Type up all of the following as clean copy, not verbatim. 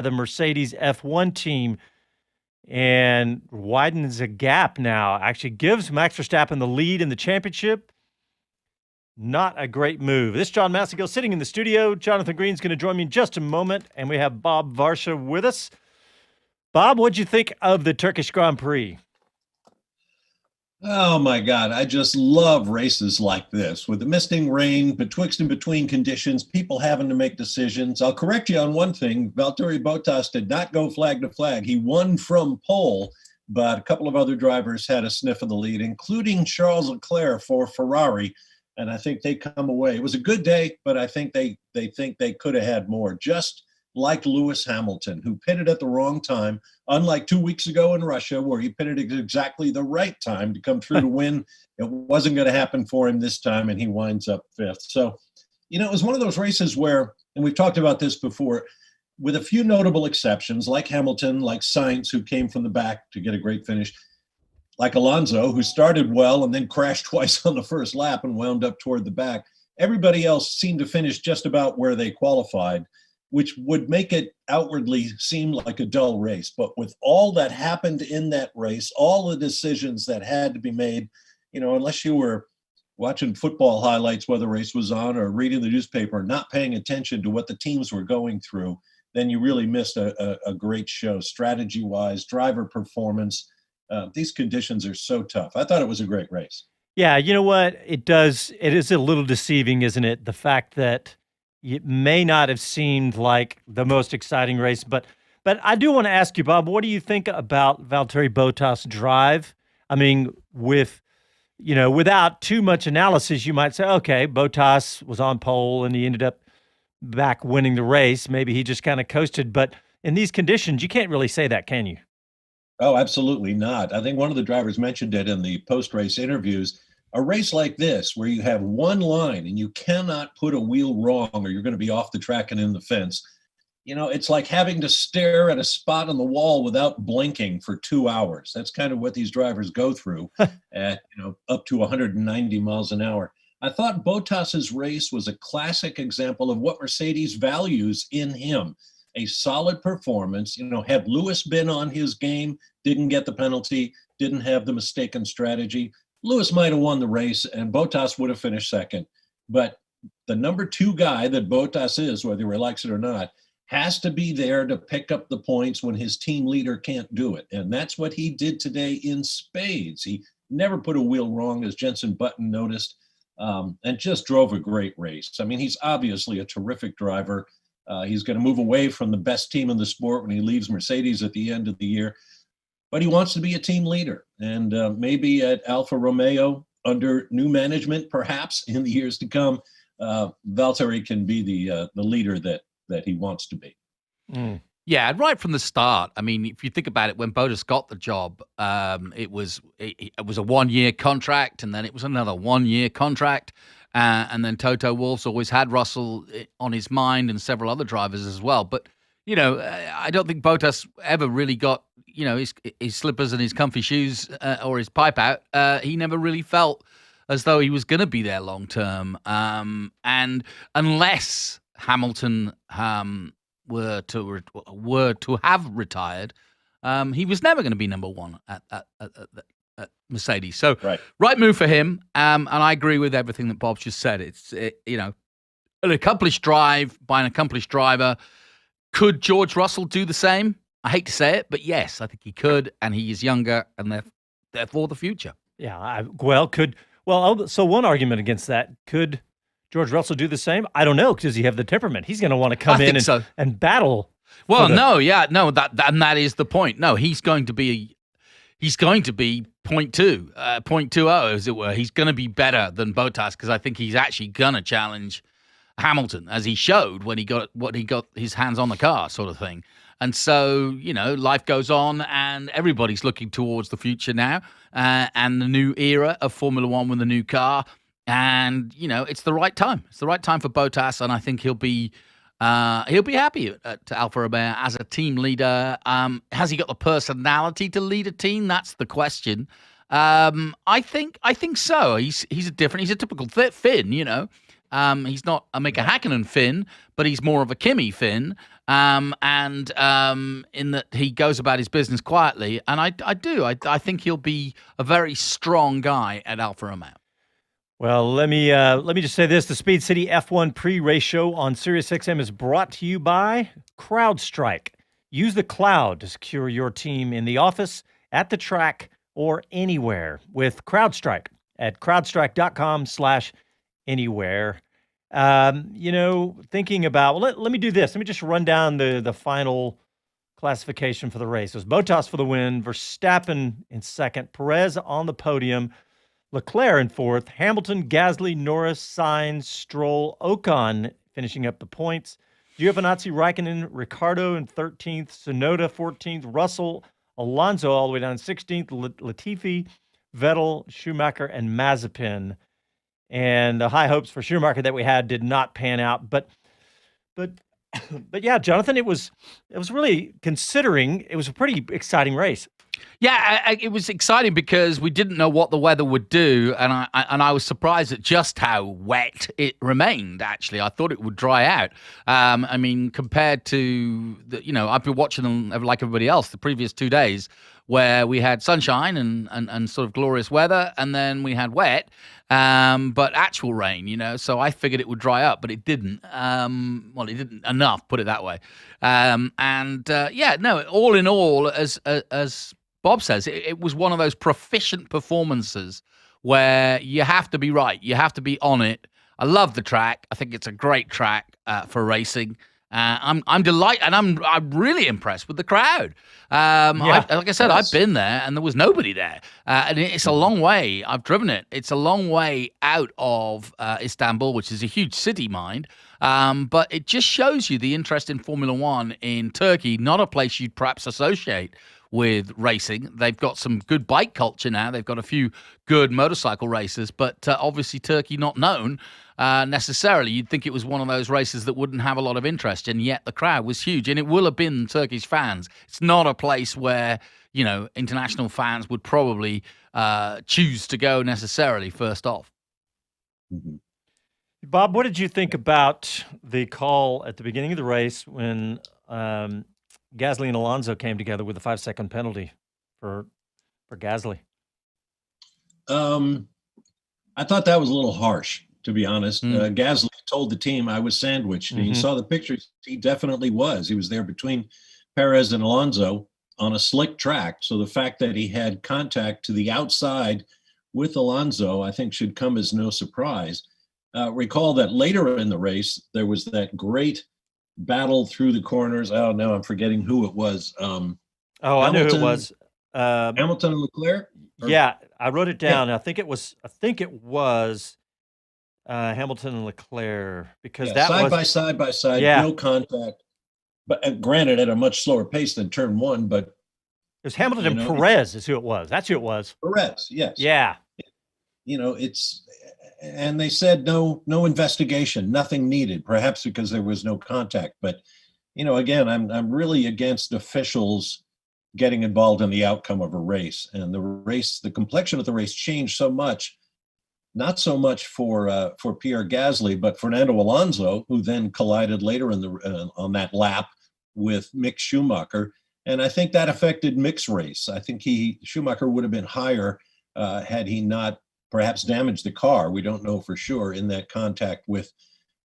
the Mercedes F1 team and widens a gap now. Actually gives Max Verstappen the lead in the championship. Not a great move. This is John Massigill sitting in the studio. Jonathan Green's going to join me in just a moment, and we have Bob Varsha with us. Bob, what'd you think of the Turkish Grand Prix? Oh my God, I just love races like this with the misting rain, betwixt and between conditions, people having to make decisions. I'll correct you on one thing. Valtteri Bottas did not go flag to flag. He won from pole, but a couple of other drivers had a sniff of the lead, including Charles Leclerc for Ferrari. And I think they come away. It was a good day, but I think they think they could have had more. Just like Lewis Hamilton, who pitted at the wrong time, unlike 2 weeks ago in Russia, where he pitted at exactly the right time to come through to win. It wasn't going to happen for him this time, and he winds up fifth. So, it was one of those races where, and we've talked about this before, with a few notable exceptions, like Hamilton, like Sainz, who came from the back to get a great finish, like Alonso, who started well and then crashed twice on the first lap and wound up toward the back. Everybody else seemed to finish just about where they qualified, which would make it outwardly seem like a dull race. But with all that happened in that race, all the decisions that had to be made, unless you were watching football highlights while the race was on or reading the newspaper, not paying attention to what the teams were going through, then you really missed a great show, strategy-wise, driver performance. These conditions are so tough. I thought it was a great race. Yeah, you know what? It is a little deceiving, isn't it? The fact that it may not have seemed like the most exciting race, but I do want to ask you, Bob, what do you think about Valtteri Bottas' drive? I mean, without too much analysis, you might say, okay, Bottas was on pole and he ended up back winning the race. Maybe he just kind of coasted, but in these conditions, you can't really say that, can you? Oh, absolutely not. I think one of the drivers mentioned it in the post-race interviews. A race like this, where you have one line and you cannot put a wheel wrong or you're going to be off the track and in the fence, it's like having to stare at a spot on the wall without blinking for 2 hours. That's kind of what these drivers go through at, up to 190 miles an hour. I thought Bottas's race was a classic example of what Mercedes values in him. A solid performance. Had Lewis been on his game, didn't get the penalty, didn't have the mistaken strategy, Lewis might have won the race and Bottas would have finished second. But the number 2 guy that Bottas is, whether he likes it or not, has to be there to pick up the points when his team leader can't do it. And that's what he did today in spades. He never put a wheel wrong, as Jenson Button noticed, and just drove a great race. I mean, he's obviously a terrific driver. He's going to move away from the best team in the sport when he leaves Mercedes at the end of the year. But he wants to be a team leader. And maybe at Alfa Romeo, under new management, perhaps in the years to come, Valtteri can be the leader that he wants to be. Mm. Yeah, right from the start. I mean, if you think about it, when Bottas got the job, it was a 1-year contract, and then it was another 1-year contract. And then Toto Wolff's always had Russell on his mind and several other drivers as well. But, I don't think Bottas ever really got, his slippers and his comfy shoes or his pipe out. He never really felt as though he was going to be there long term. And unless Hamilton were to have retired, he was never going to be number one at Mercedes. So, right move for him. And I agree with everything that Bob just said. It's, an accomplished drive by an accomplished driver. Could George Russell do the same? I hate to say it, but yes, I think he could. And he is younger and therefore the future. Yeah. So one argument against that, could George Russell do the same? I don't know. Does he have the temperament? He's going to want to come in and battle. Well, that is the point. No, he's going to be 0.20, as it were. He's going to be better than Bottas because I think he's actually going to challenge Hamilton, as he showed when he got his hands on the car, sort of thing. And so, life goes on, and everybody's looking towards the future now, and the new era of Formula One with the new car. And it's the right time. It's the right time for Bottas, and I think he'll be happy at Alfa Romeo as a team leader. Has he got the personality to lead a team? That's the question. I think so. He's a typical Finn, He's not a Mika Hakkinen Finn, but he's more of a Kimi Finn. And in that he goes about his business quietly. And I think he'll be a very strong guy at Alfa Romeo. Well, let me just say this. The Speed City F1 pre-race show on SiriusXM is brought to you by CrowdStrike. Use the cloud to secure your team in the office, at the track, or anywhere with CrowdStrike at crowdstrike.com/anywhere. Thinking about, well, let me do this. Let me just run down the final classification for the race. It was Bottas for the win, Verstappen in second, Perez on the podium, Leclerc in fourth, Hamilton, Gasly, Norris, Sainz, Stroll, Ocon finishing up the points, Giovinazzi, Raikkonen, Ricciardo in 13th, Tsunoda 14th, Russell, Alonso all the way down 16th, Latifi, Vettel, Schumacher, and Mazepin. And the high hopes for Schumacher that we had did not pan out. But yeah, Jonathan, it was really, considering it was a pretty exciting race. Yeah, it was exciting because we didn't know what the weather would do, and I was surprised at just how wet it remained. Actually, I thought it would dry out. I mean, compared to I've been watching them like everybody else the previous 2 days, where we had sunshine and sort of glorious weather, and then we had wet, but actual rain. So I figured it would dry up, but it didn't. Well, it didn't enough, put it that way. All in all, as Bob says, it was one of those proficient performances where you have to be right. You have to be on it. I love the track. I think it's a great track for racing. I'm delighted, and I'm really impressed with the crowd. Like I said, I've been there, and there was nobody there. And it's a long way. I've driven it. It's a long way out of Istanbul, which is a huge city, mind. But it just shows you the interest in Formula One in Turkey, not a place you'd perhaps associate with racing. They've got some good bike culture now. They've got a few good motorcycle races, but obviously Turkey not known necessarily. You'd think it was one of those races that wouldn't have a lot of interest, and yet the crowd was huge, and it will have been Turkish fans. It's not a place where, international fans would probably choose to go necessarily first off. Mm-hmm. Bob, what did you think about the call at the beginning of the race when Gasly and Alonso came together with a 5-second penalty for Gasly? I thought that was a little harsh, to be honest. Gasly told the team I was sandwiched. And you saw the pictures. He definitely was. He was there between Perez and Alonso on a slick track. So the fact that he had contact to the outside with Alonso, I think, should come as no surprise. Recall that later in the race, there was that great battle through the corners. Oh, no, I'm forgetting who it was. I knew who it was. Hamilton and Leclerc? Yeah, I wrote it down. Yeah. I think it was Hamilton and Leclerc, because that was side by side, no contact. But granted, at a much slower pace than turn one. But it was Hamilton and Perez is who it was. That's who it was. Perez, yes. Yeah. And they said no investigation, nothing needed, perhaps because there was no contact. But, again, I'm really against officials getting involved in the outcome of a race. And the complexion of the race changed so much, not so much for Pierre Gasly, but Fernando Alonso, who then collided later on that lap with Mick Schumacher. And I think that affected Mick's race. I think Schumacher would have been higher had he not perhaps damaged the car. We don't know for sure in that contact with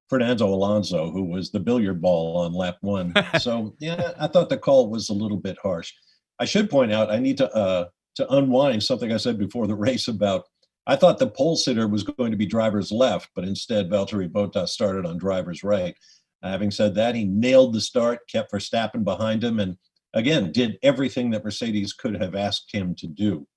Fernando Alonso, who was the billiard ball on lap one. So, yeah, I thought the call was a little bit harsh. I should point out, I need to unwind something I said before the race about, I thought the pole sitter was going to be driver's left, but instead Valtteri Bottas started on driver's right. Having said that, he nailed the start, kept Verstappen behind him, and again, did everything that Mercedes could have asked him to do.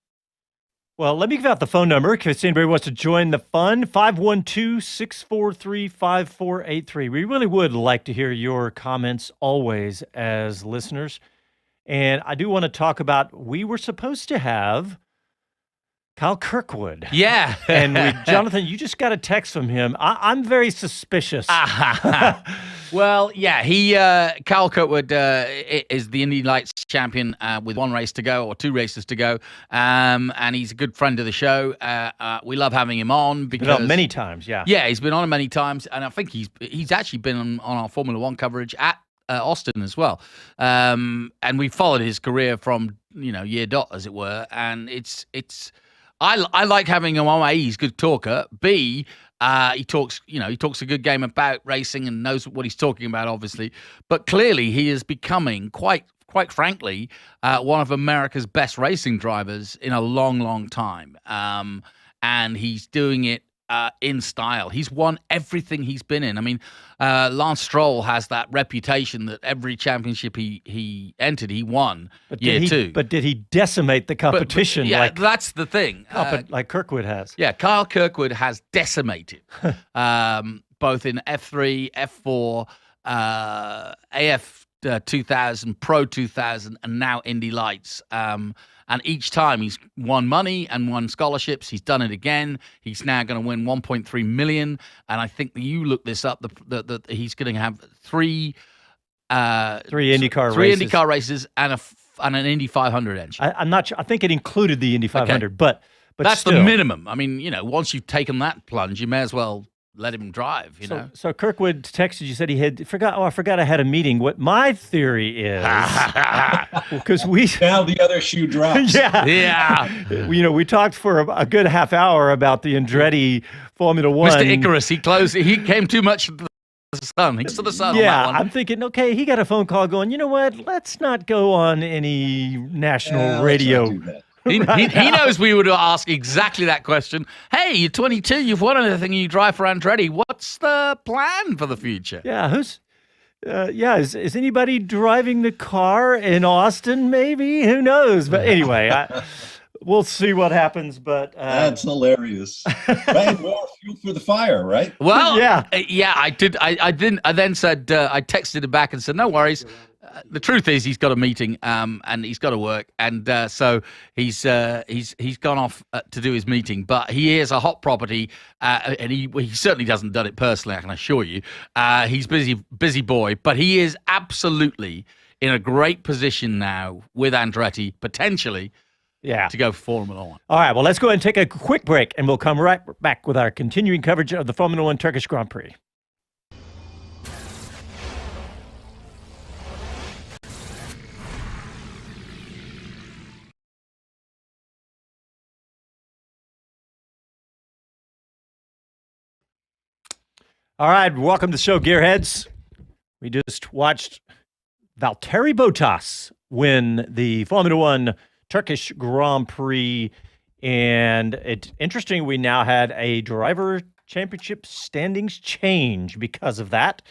Well, let me give out the phone number in case anybody wants to join the fun, 512-643-5483. We really would like to hear your comments always as listeners. And I do want to talk about, we were supposed to have Kyle Kirkwood. Yeah. And Jonathan, you just got a text from him. I'm very suspicious. Well, yeah, Kyle Kirkwood is the Indy Lights champion with one race to go or two races to go, and he's a good friend of the show. We love having him on because many times, yeah. Yeah, he's been on many times, and I think he's actually been on our Formula One coverage at Austin as well. And we followed his career from year dot, as it were, and it's. I like having him on. A, he's a good talker. B, he talks a good game about racing and knows what he's talking about, obviously. But clearly, he is becoming quite frankly, one of America's best racing drivers in a long, long time. And he's doing it in style. He's won everything he's been in. I mean, Lance Stroll has that reputation that every championship he entered, he won. But did he decimate the competition? Yeah, that's the thing. Like Kirkwood has. Yeah, Kyle Kirkwood has decimated, both in F3, F4, AF 2000, Pro 2000, and now Indy Lights. And each time he's won money and won scholarships. He's done it again. He's now going to win $1.3 million. And I think that you look this up, that he's going to have three IndyCar races and an Indy 500 entry. I'm not sure. I think it included the Indy 500, okay. but that's still the minimum. I mean, once you've taken that plunge, you may as well let him drive, So Kirkwood texted you, said he had forgot I had a meeting. What my theory is, because now the other shoe drops. Yeah. We talked for a good half hour about the Andretti Formula One. Mr. Icarus, he came too much to the sun. He's to the sun. Yeah, on that one. I'm thinking, okay, he got a phone call going, you know what? Let's not go on any national radio. He knows we would ask exactly that question. Hey, you're 22, you've won anything, you drive for Andretti. What's the plan for the future? Yeah, is anybody driving the car in Austin, maybe? Who knows? But anyway, we'll see what happens. But that's hilarious. Right, more fuel for the fire, right? Well, yeah, I did. I didn't. I then said I texted him back and said, no worries. The truth is, he's got a meeting, and he's got to work, and so he's gone off to do his meeting. But he is a hot property, and he certainly hasn't done it personally. I can assure you, he's busy boy. But he is absolutely in a great position now with Andretti, potentially, to go for Formula One. All right, well, let's go ahead and take a quick break, and we'll come right back with our continuing coverage of the Formula One Turkish Grand Prix. All right, welcome to the show, Gearheads. We just watched Valtteri Bottas win the Formula One Turkish Grand Prix, and it's interesting, we now had a driver championship standings change because of that,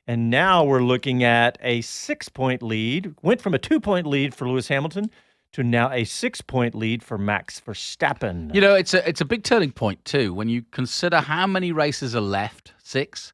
and now we're looking at a 6-point lead. Went from a 2-point lead for Lewis Hamilton to now a 6-point lead for Max Verstappen. It's a big turning point too when you consider how many races are left. 6.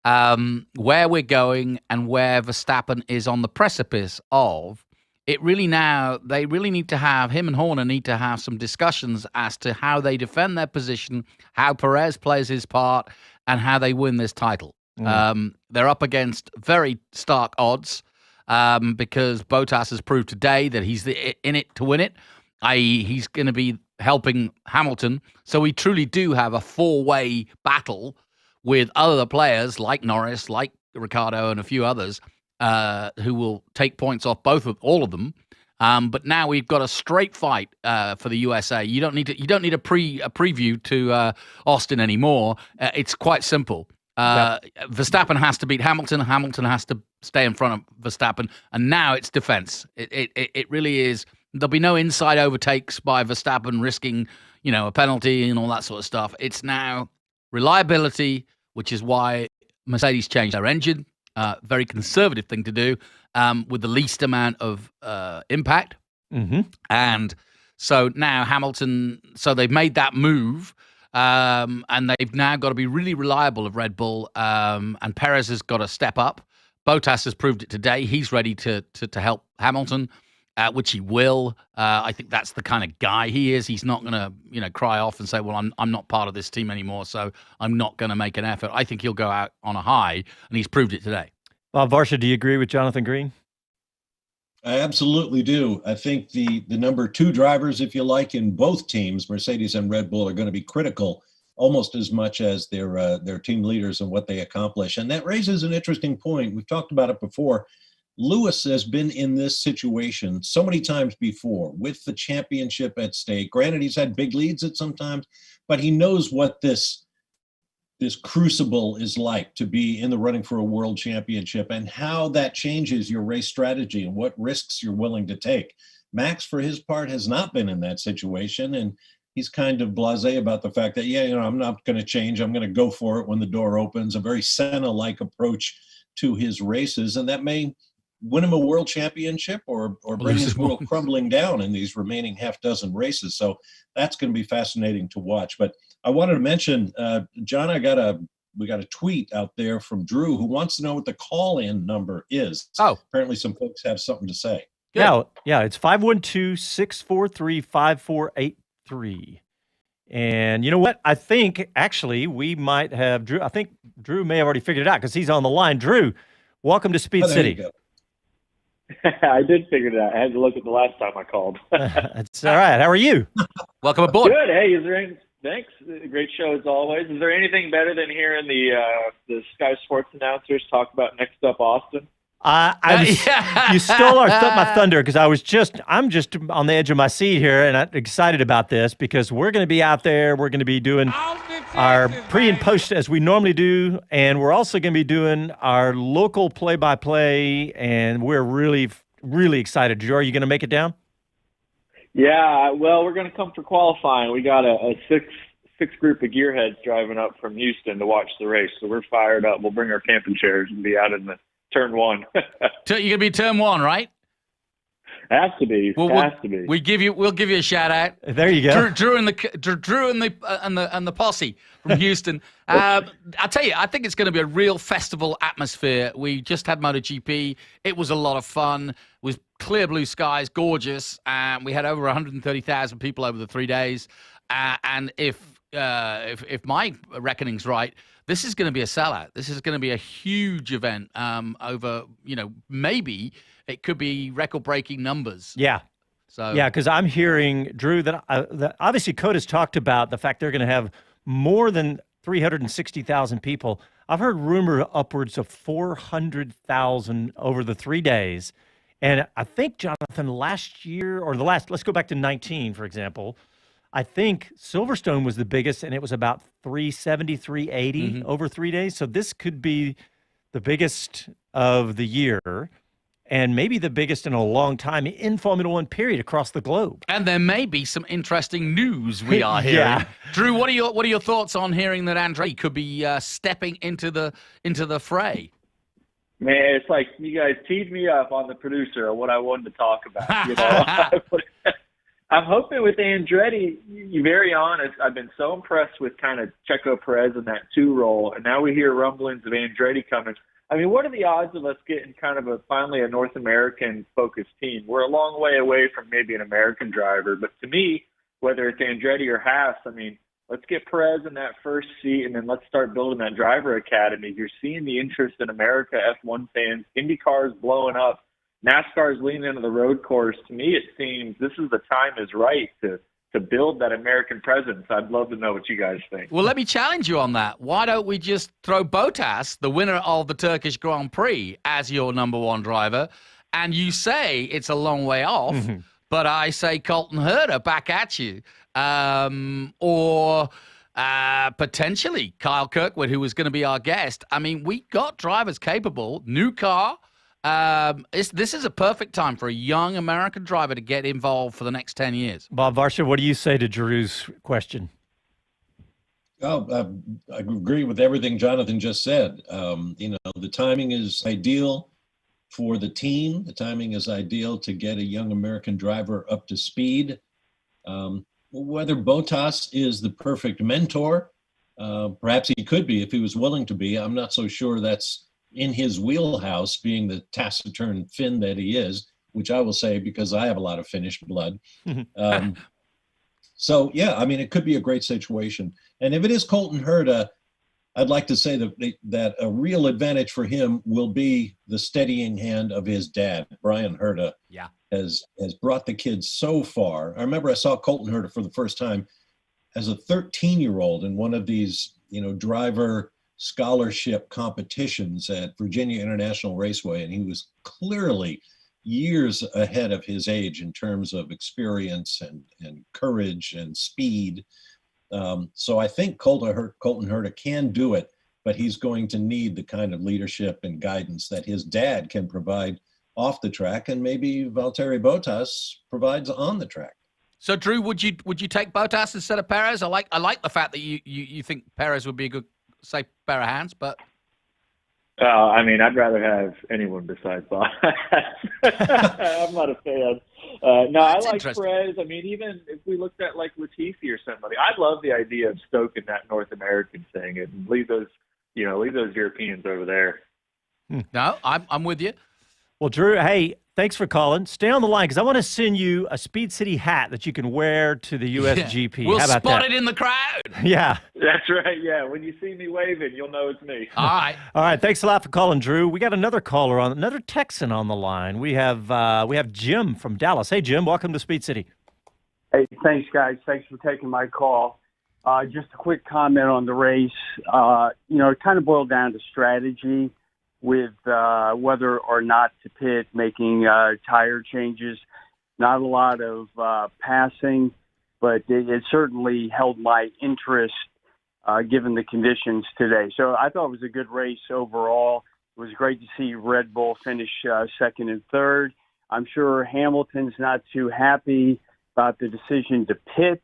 Where we're going and where Verstappen is on the precipice of it. They really need to have him and Horner need to have some discussions as to how they defend their position, how Perez plays his part, and how they win this title. They're up against very stark odds. Because Bottas has proved today that he's in it to win it, i.e. he's going to be helping Hamilton. So we truly do have a 4-way battle with other players like Norris, like Ricciardo, and a few others who will take points off all of them. But now we've got a straight fight for the USA. You don't need a preview to Austin anymore. It's quite simple. Verstappen has to beat Hamilton. Hamilton has to stay in front of Verstappen, and now it's defense. It really is. There'll be no inside overtakes by Verstappen risking, a penalty and all that sort of stuff. It's now reliability, which is why Mercedes changed their engine. Very conservative thing to do, with the least amount of impact. Mm-hmm. And so now Hamilton. So they've made that move. And they've now got to be really reliable of Red Bull, and Perez has got to step up. Bottas has proved it today. He's ready to help Hamilton. which he will. I think that's the kind of guy he is. He's not going to, cry off and say, well, I'm not part of this team anymore, so I'm not going to make an effort. I think he'll go out on a high, and he's proved it today. Varsha, do you agree with Jonathan Green? I absolutely do. I think the number 2 drivers, if you like, in both teams, Mercedes and Red Bull, are going to be critical almost as much as their team leaders and what they accomplish. And that raises an interesting point. We've talked about it before. Lewis has been in this situation so many times before with the championship at stake. Granted, he's had big leads at some times, but he knows what this crucible is like to be in the running for a world championship and how that changes your race strategy and what risks you're willing to take. Max, for his part, has not been in that situation, and he's kind of blasé about the fact that, I'm not going to change. I'm going to go for it when the door opens, a very Senna-like approach to his races, and that may win him a world championship or bring his world crumbling down in these remaining half dozen races. So that's going to be fascinating to watch. But I wanted to mention, John, we got a tweet out there from Drew who wants to know what the call-in number is. Oh. Apparently some folks have something to say. Yeah, it's 512-643-5483. And you know what? I think actually we might have Drew. I think Drew may have already figured it out because he's on the line. Drew, welcome to Speed City. I did figure it out. I had to look at the last time I called. That's all right. How are you? Welcome aboard. Good. Hey, thanks. Great show as always. Is there anything better than hearing the Sky Sports announcers talk about Next Up Austin? You stole my thunder because I'm just on the edge of my seat here and I'm excited about this because we're going to be out there. We're going to be doing our pre and post as we normally do, and we're also going to be doing our local play-by-play, and we're really, really excited. Drew, are you going to make it down? Yeah, well, we're going to come for qualifying. We got a six group of gearheads driving up from Houston to watch the race, so we're fired up. We'll bring our camping chairs and be out in the turn 1. You're gonna be turn 1, right? Has to be. Has to be. We'll give you a shout out. There you go. Drew and the posse from Houston. I tell you, I think it's going to be a real festival atmosphere. We just had MotoGP. It was a lot of fun. It was clear blue skies, gorgeous, and we had over 130,000 people over the 3 days. And if my reckoning's right, this is going to be a sellout. This is going to be a huge event. Over, maybe it could be record-breaking numbers. Yeah. So yeah, because I'm hearing, Drew, that obviously COTA's talked about the fact they're going to have more than 360,000 people. I've heard rumor upwards of 400,000 over the 3 days. And I think, Jonathan, last year, let's go back to 19, for example. I think Silverstone was the biggest, and it was about 370, 380 over 3 days. So this could be the biggest of the year and maybe the biggest in a long time in Formula One, period, across the globe. And there may be some interesting news we are hearing. Yeah. Drew, what are your thoughts on hearing that Andretti could be stepping into the fray? Man, it's like you guys teed me up on the producer of what I wanted to talk about. I'm hoping with Andretti, you're very honest, I've been so impressed with kind of Checo Perez in that 2 role, and now we hear rumblings of Andretti coming. I mean, what are the odds of us getting kind of finally a North American-focused team? We're a long way away from maybe an American driver, but to me, whether it's Andretti or Haas, I mean, let's get Perez in that first seat, and then let's start building that driver academy. You're seeing the interest in America, F1 fans, IndyCar is blowing up. NASCAR is leaning into the road course. To me, it seems this is the time is right to build that American presence. I'd love to know what you guys think. Well, let me challenge you on that. Why don't we just throw Bottas, the winner of the Turkish Grand Prix, as your number 1 driver, and you say it's a long way off, but I say Colton Herta back at you, or potentially Kyle Kirkwood, who was going to be our guest. I mean, we got drivers capable, new car. This is a perfect time for a young American driver to get involved for the next 10 years. Bob Varsha, what do you say to Drew's question? Oh, I agree with everything Jonathan just said. The timing is ideal for the team. The timing is ideal to get a young American driver up to speed. Whether Bottas is the perfect mentor, perhaps he could be if he was willing to be. I'm not so sure that's in his wheelhouse, being the taciturn Finn that he is. which I will say because I have a lot of Finnish blood. So, yeah, I mean, it could be a great situation. And if it is Colton Herta, I'd like to say that a real advantage for him will be the steadying hand of his dad, Brian Herta. Yeah. Has brought the kids so far. I remember I saw Colton Herta for the first time as a 13-year-old in one of these, driver scholarship competitions at Virginia International Raceway. And he was clearly years ahead of his age in terms of experience and courage and speed. So I think Colton Herta can do it, but he's going to need the kind of leadership and guidance that his dad can provide off the track, and maybe Valtteri Bottas provides on the track. So, Drew, would you take Bottas instead of Perez? I like the fact that you think Perez would be a good, safe pair of hands, but I mean, I'd rather have anyone besides Bottas. I'm not a fan. No, I like Perez. I mean, even if we looked at like Latifi or somebody, I love the idea of stoking that North American thing and leave those Europeans over there. No, I'm with you. Well, Drew, hey, thanks for calling. Stay on the line because I want to send you a Speed City hat that you can wear to the USGP. Yeah. We'll How about spot that? it in the crowd. Yeah. That's right. Yeah. When you see me waving, you'll know it's me. All right. All right. Thanks a lot for calling, Drew. We got another Texan on the line. We have Jim from Dallas. Hey, Jim, welcome to Speed City. Hey, thanks, guys. Thanks for taking my call. Just a quick comment on the race. It kind of boiled down to strategy with whether or not to pit, making tire changes. Not a lot of passing, but it certainly held my interest given the conditions today. So I thought it was a good race overall. It was great to see Red Bull finish second and third. I'm sure Hamilton's not too happy about the decision to pit.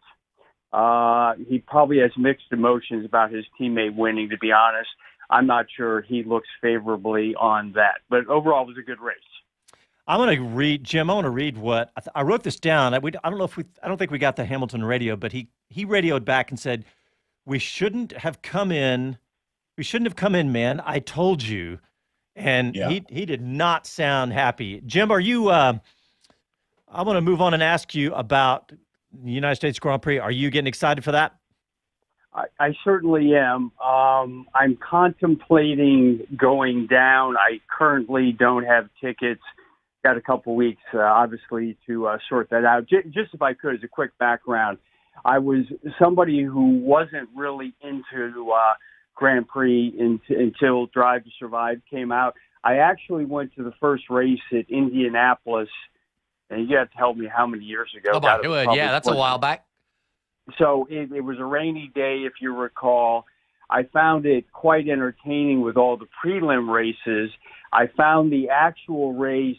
He probably has mixed emotions about his teammate winning, to be honest. I'm not sure he looks favorably on that. But overall, it was a good race. I'm going to read, Jim. I want to read what I wrote this down. I don't think we got the Hamilton radio, but he radioed back and said, "We shouldn't have come in. We shouldn't have come in, man. I told you." And he did not sound happy. Jim, are you? I want to move on and ask you about the United States Grand Prix. Are you getting excited for that? I certainly am. I'm contemplating going down. I currently don't have tickets. Got a couple weeks, obviously, to sort that out. Just if I could, as a quick background, I was somebody who wasn't really into Grand Prix until Drive to Survive came out. I actually went to the first race at Indianapolis, and you have to help me how many years ago. Oh, my God. Yeah, that's a while back. So it was a rainy day, if you recall. I found it quite entertaining with all the prelim races. I found the actual race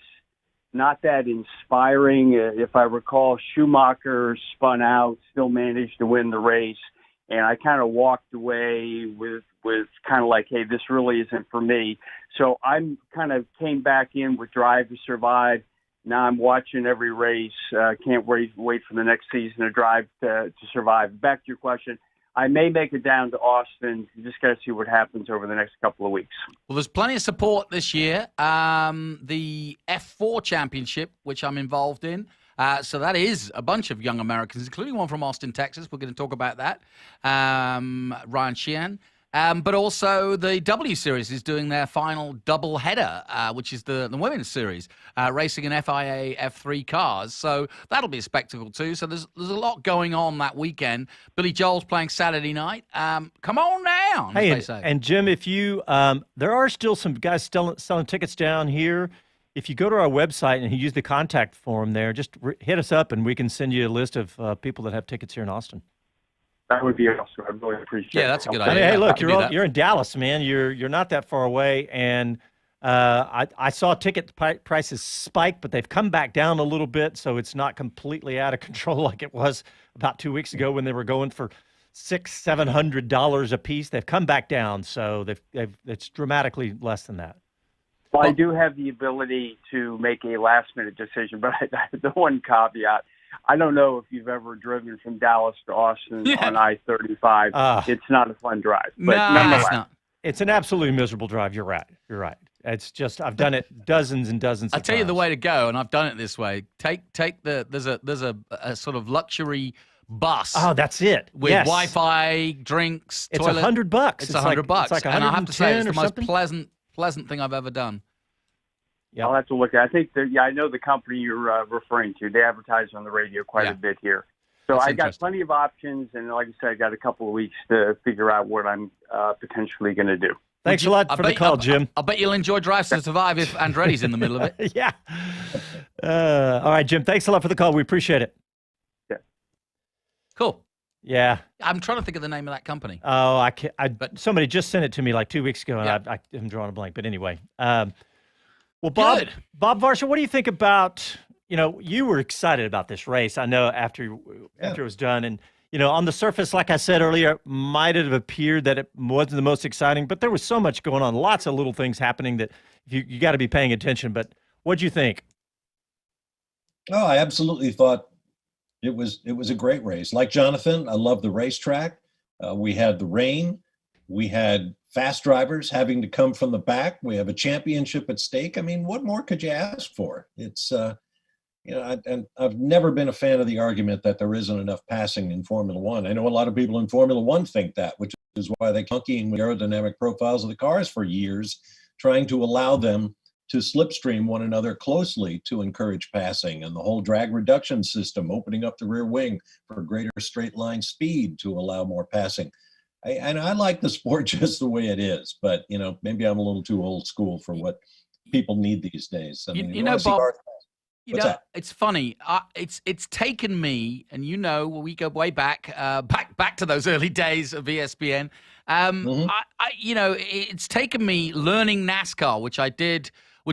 not that inspiring. If I recall, Schumacher spun out, still managed to win the race. And I kind of walked away with kind of like, hey, this really isn't for me. So I'm kind of came back in with Drive to Survive. Now I'm watching every race. Can't wait for the next season of Drive to Survive. Back to your question. I may make it down to Austin. You just got to see what happens over the next couple of weeks. Well, there's plenty of support this year. The F4 Championship, which I'm involved in. So that is a bunch of young Americans, including one from Austin, Texas. We're going to talk about that. Ryan Sheehan. But also the W Series is doing their final double header, which is the women's series, racing in FIA F3 cars. So that'll be a spectacle too. So there's a lot going on that weekend. Billy Joel's playing Saturday night. Come on down, hey, as they say. And Jim, if you there are still some guys selling tickets down here. If you go to our website and you use the contact form there, just hit us up and we can send you a list of people that have tickets here in Austin. That would be awesome. I really appreciate it. Yeah, that's a good I mean, idea. hey, look, you're in Dallas, man. You're not that far away, and I saw ticket prices spike, but they've come back down a little bit, so it's not completely out of control like it was about 2 weeks ago when they were going for $600-700 a piece. They've come back down, so it's dramatically less than that. Well, I do have the ability to make a last-minute decision, but the one caveat. I don't know if you've ever driven from Dallas to Austin on I-35. It's not a fun drive, but nonetheless. It's not. It's an absolutely miserable drive. You're right. It's just I've done it dozens and dozens. I'll of tell you the times. way to go, and I've done it this way. There's a sort of luxury bus. Oh, that's it. With yes. Wi-Fi, drinks, It's toilet. $100. It's $100, It's like and I have to say, it's the most something. pleasant thing I've ever done. Yep. I'll have to look at it. I think I know the company you're referring to. They advertise on the radio quite a bit here. So That's I got plenty of options, and like I said, I got a couple of weeks to figure out what I'm potentially going to do. Thanks a lot for the call, Jim. I bet you'll enjoy Drive to Survive if Andretti's in the middle of it. Yeah. All right, Jim. Thanks a lot for the call. We appreciate it. Yeah. Cool. Yeah. I'm trying to think of the name of that company. Oh, I can't. But somebody just sent it to me like 2 weeks ago, and I am drawing a blank. But anyway, well, Bob Varsha, what do you think about? You were excited about this race. I know after it was done, and on the surface, like I said earlier, it might have appeared that it wasn't the most exciting, but there was so much going on, lots of little things happening that you got to be paying attention. But what'd you think? Oh, I absolutely thought it was a great race. Like Jonathan, I love the racetrack. We had the rain. We had fast drivers having to come from the back. We have a championship at stake. I mean, what more could you ask for? It's, I've never been a fan of the argument that there isn't enough passing in Formula One. I know a lot of people in Formula One think that, which is why they monkeying with the aerodynamic profiles of the cars for years, trying to allow them to slipstream one another closely to encourage passing, and the whole drag reduction system, opening up the rear wing for greater straight line speed to allow more passing. I like the sport just the way it is, but maybe I'm a little too old school for what people need these days. I mean, Bob, Bob, it's funny. It's taken me, and we go way back, back to those early days of ESPN. It's taken me learning NASCAR, which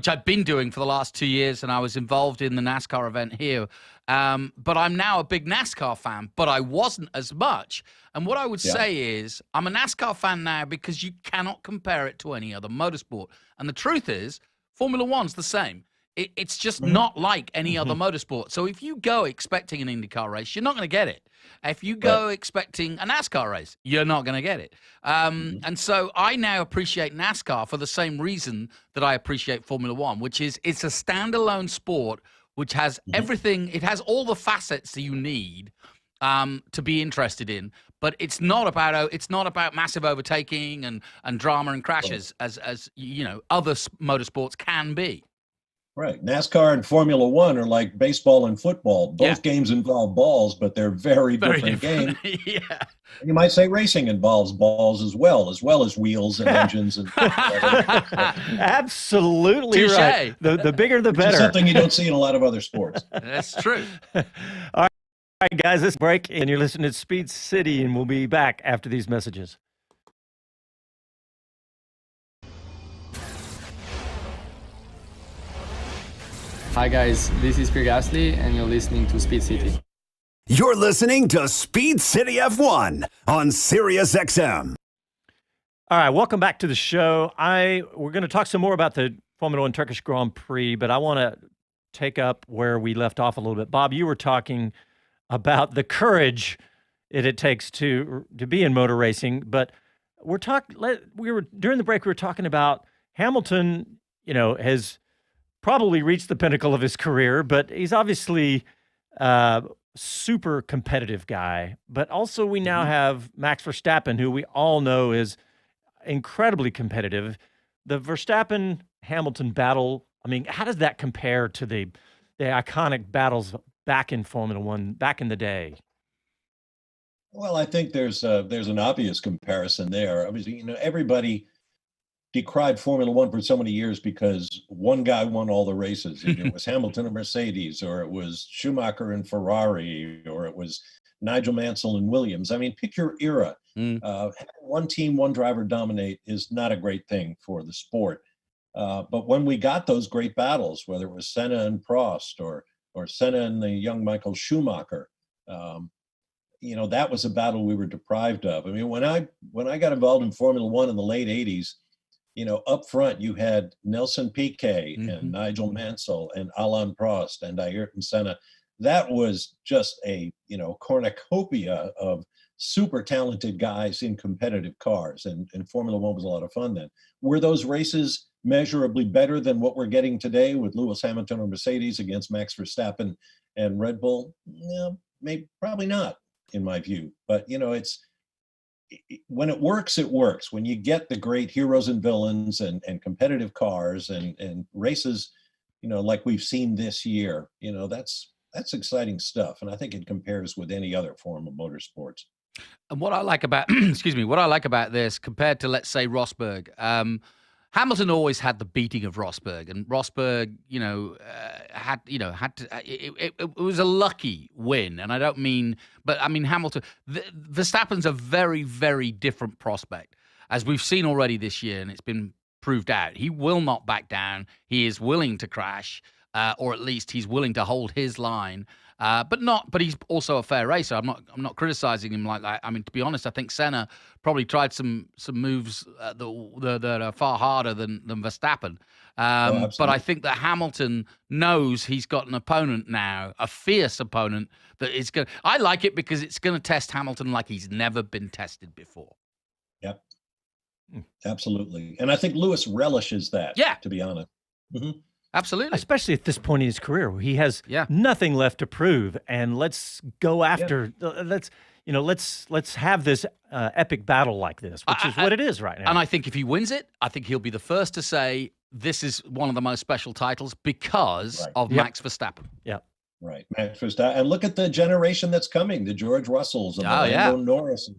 I've been doing for the last 2 years, and I was involved in the NASCAR event here. But I'm now a big NASCAR fan, but I wasn't as much. And what I would say is I'm a NASCAR fan now because you cannot compare it to any other motorsport. And the truth is, Formula One's the same. It's just not like any other motorsport. So if you go expecting an IndyCar race, you're not going to get it. If you go expecting a NASCAR race, you're not going to get it. And so I now appreciate NASCAR for the same reason that I appreciate Formula One, which is it's a standalone sport which has everything. It has all the facets that you need to be interested in. But it's not about massive overtaking and drama and crashes as other motorsports can be. Right. NASCAR and Formula One are like baseball and football. Both games involve balls, but they're very different games. Yeah. You might say racing involves balls as well as wheels and engines. And Absolutely right. The bigger, the better. Something you don't see in a lot of other sports. That's true. All right, guys, this break, and you're listening to Speed City, and we'll be back after these messages. Hi guys, this is Pierre Gasly and you're listening to Speed City. You're listening to Speed City F1 on Sirius XM. All right, welcome back to the show. We're going to talk some more about the Formula One Turkish Grand Prix, but I want to take up where we left off a little bit. Bob, you were talking about the courage it takes to be in motor racing, but during the break we were talking about Hamilton, has probably reached the pinnacle of his career, but he's obviously a super competitive guy. But also we now have Max Verstappen, who we all know is incredibly competitive. The Verstappen-Hamilton battle, I mean, how does that compare to the iconic battles back in Formula One back in the day? Well, I think there's an obvious comparison there. Obviously, everybody decried Formula One for so many years because one guy won all the races. Either it was Hamilton and Mercedes, or it was Schumacher and Ferrari, or it was Nigel Mansell and Williams. I mean, pick your era. One team, one driver dominate is not a great thing for the sport. But when we got those great battles, whether it was Senna and Prost or Senna and the young Michael Schumacher, that was a battle we were deprived of. I mean, when I got involved in Formula One in the late 80s, up front you had Nelson Piquet and Nigel Mansell and Alain Prost and Ayrton Senna. That was just a cornucopia of super talented guys in competitive cars, and Formula One was a lot of fun then. Were those races measurably better than what we're getting today with Lewis Hamilton or Mercedes against Max Verstappen and Red Bull? No, maybe, probably not, in my view. But, when it works, it works. When you get the great heroes and villains and competitive cars and races, like we've seen this year, that's exciting stuff. And I think it compares with any other form of motorsports. And what I like about, what I like about this compared to, let's say, Rosberg, Hamilton always had the beating of Rosberg, and Rosberg, had to. It was a lucky win, and I don't mean, but I mean Hamilton. Verstappen's a very, very different prospect, as we've seen already this year, and it's been proved out. He will not back down. He is willing to crash, or at least he's willing to hold his line. But he's also a fair racer. I'm not criticizing him like that. I mean, to be honest, I think Senna probably tried some moves that are far harder than Verstappen. But I think that Hamilton knows he's got an opponent now, a fierce opponent that is going. I like it because it's going to test Hamilton like he's never been tested before. Yep, absolutely. And I think Lewis relishes that. Yeah, to be honest. Mm-hmm. Absolutely. Especially at this point in his career where he has nothing left to prove. And let's go after, let's have this epic battle like this, which is what it is right now. And I think if he wins it, I think he'll be the first to say this is one of the most special titles because of Max Verstappen. Yeah. Right. Max Verstappen. And look at the generation that's coming, the George Russells and the Lando Norris.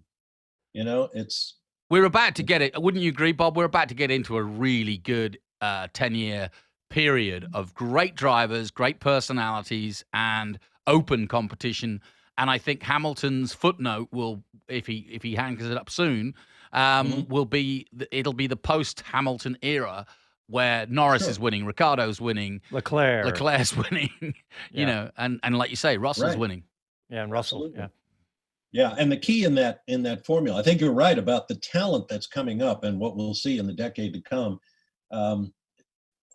We're about to get it. Wouldn't you agree, Bob? We're about to get into a really good 10-year period of great drivers, great personalities, and open competition. And I think Hamilton's footnote will, if he hangs it up soon, it'll be the post-Hamilton era where Norris is winning, Ricciardo's winning, Leclerc's winning, and like you say, Russell's winning. Yeah, and Russell. Absolutely. Yeah, and the key in that formula, I think you're right about the talent that's coming up and what we'll see in the decade to come.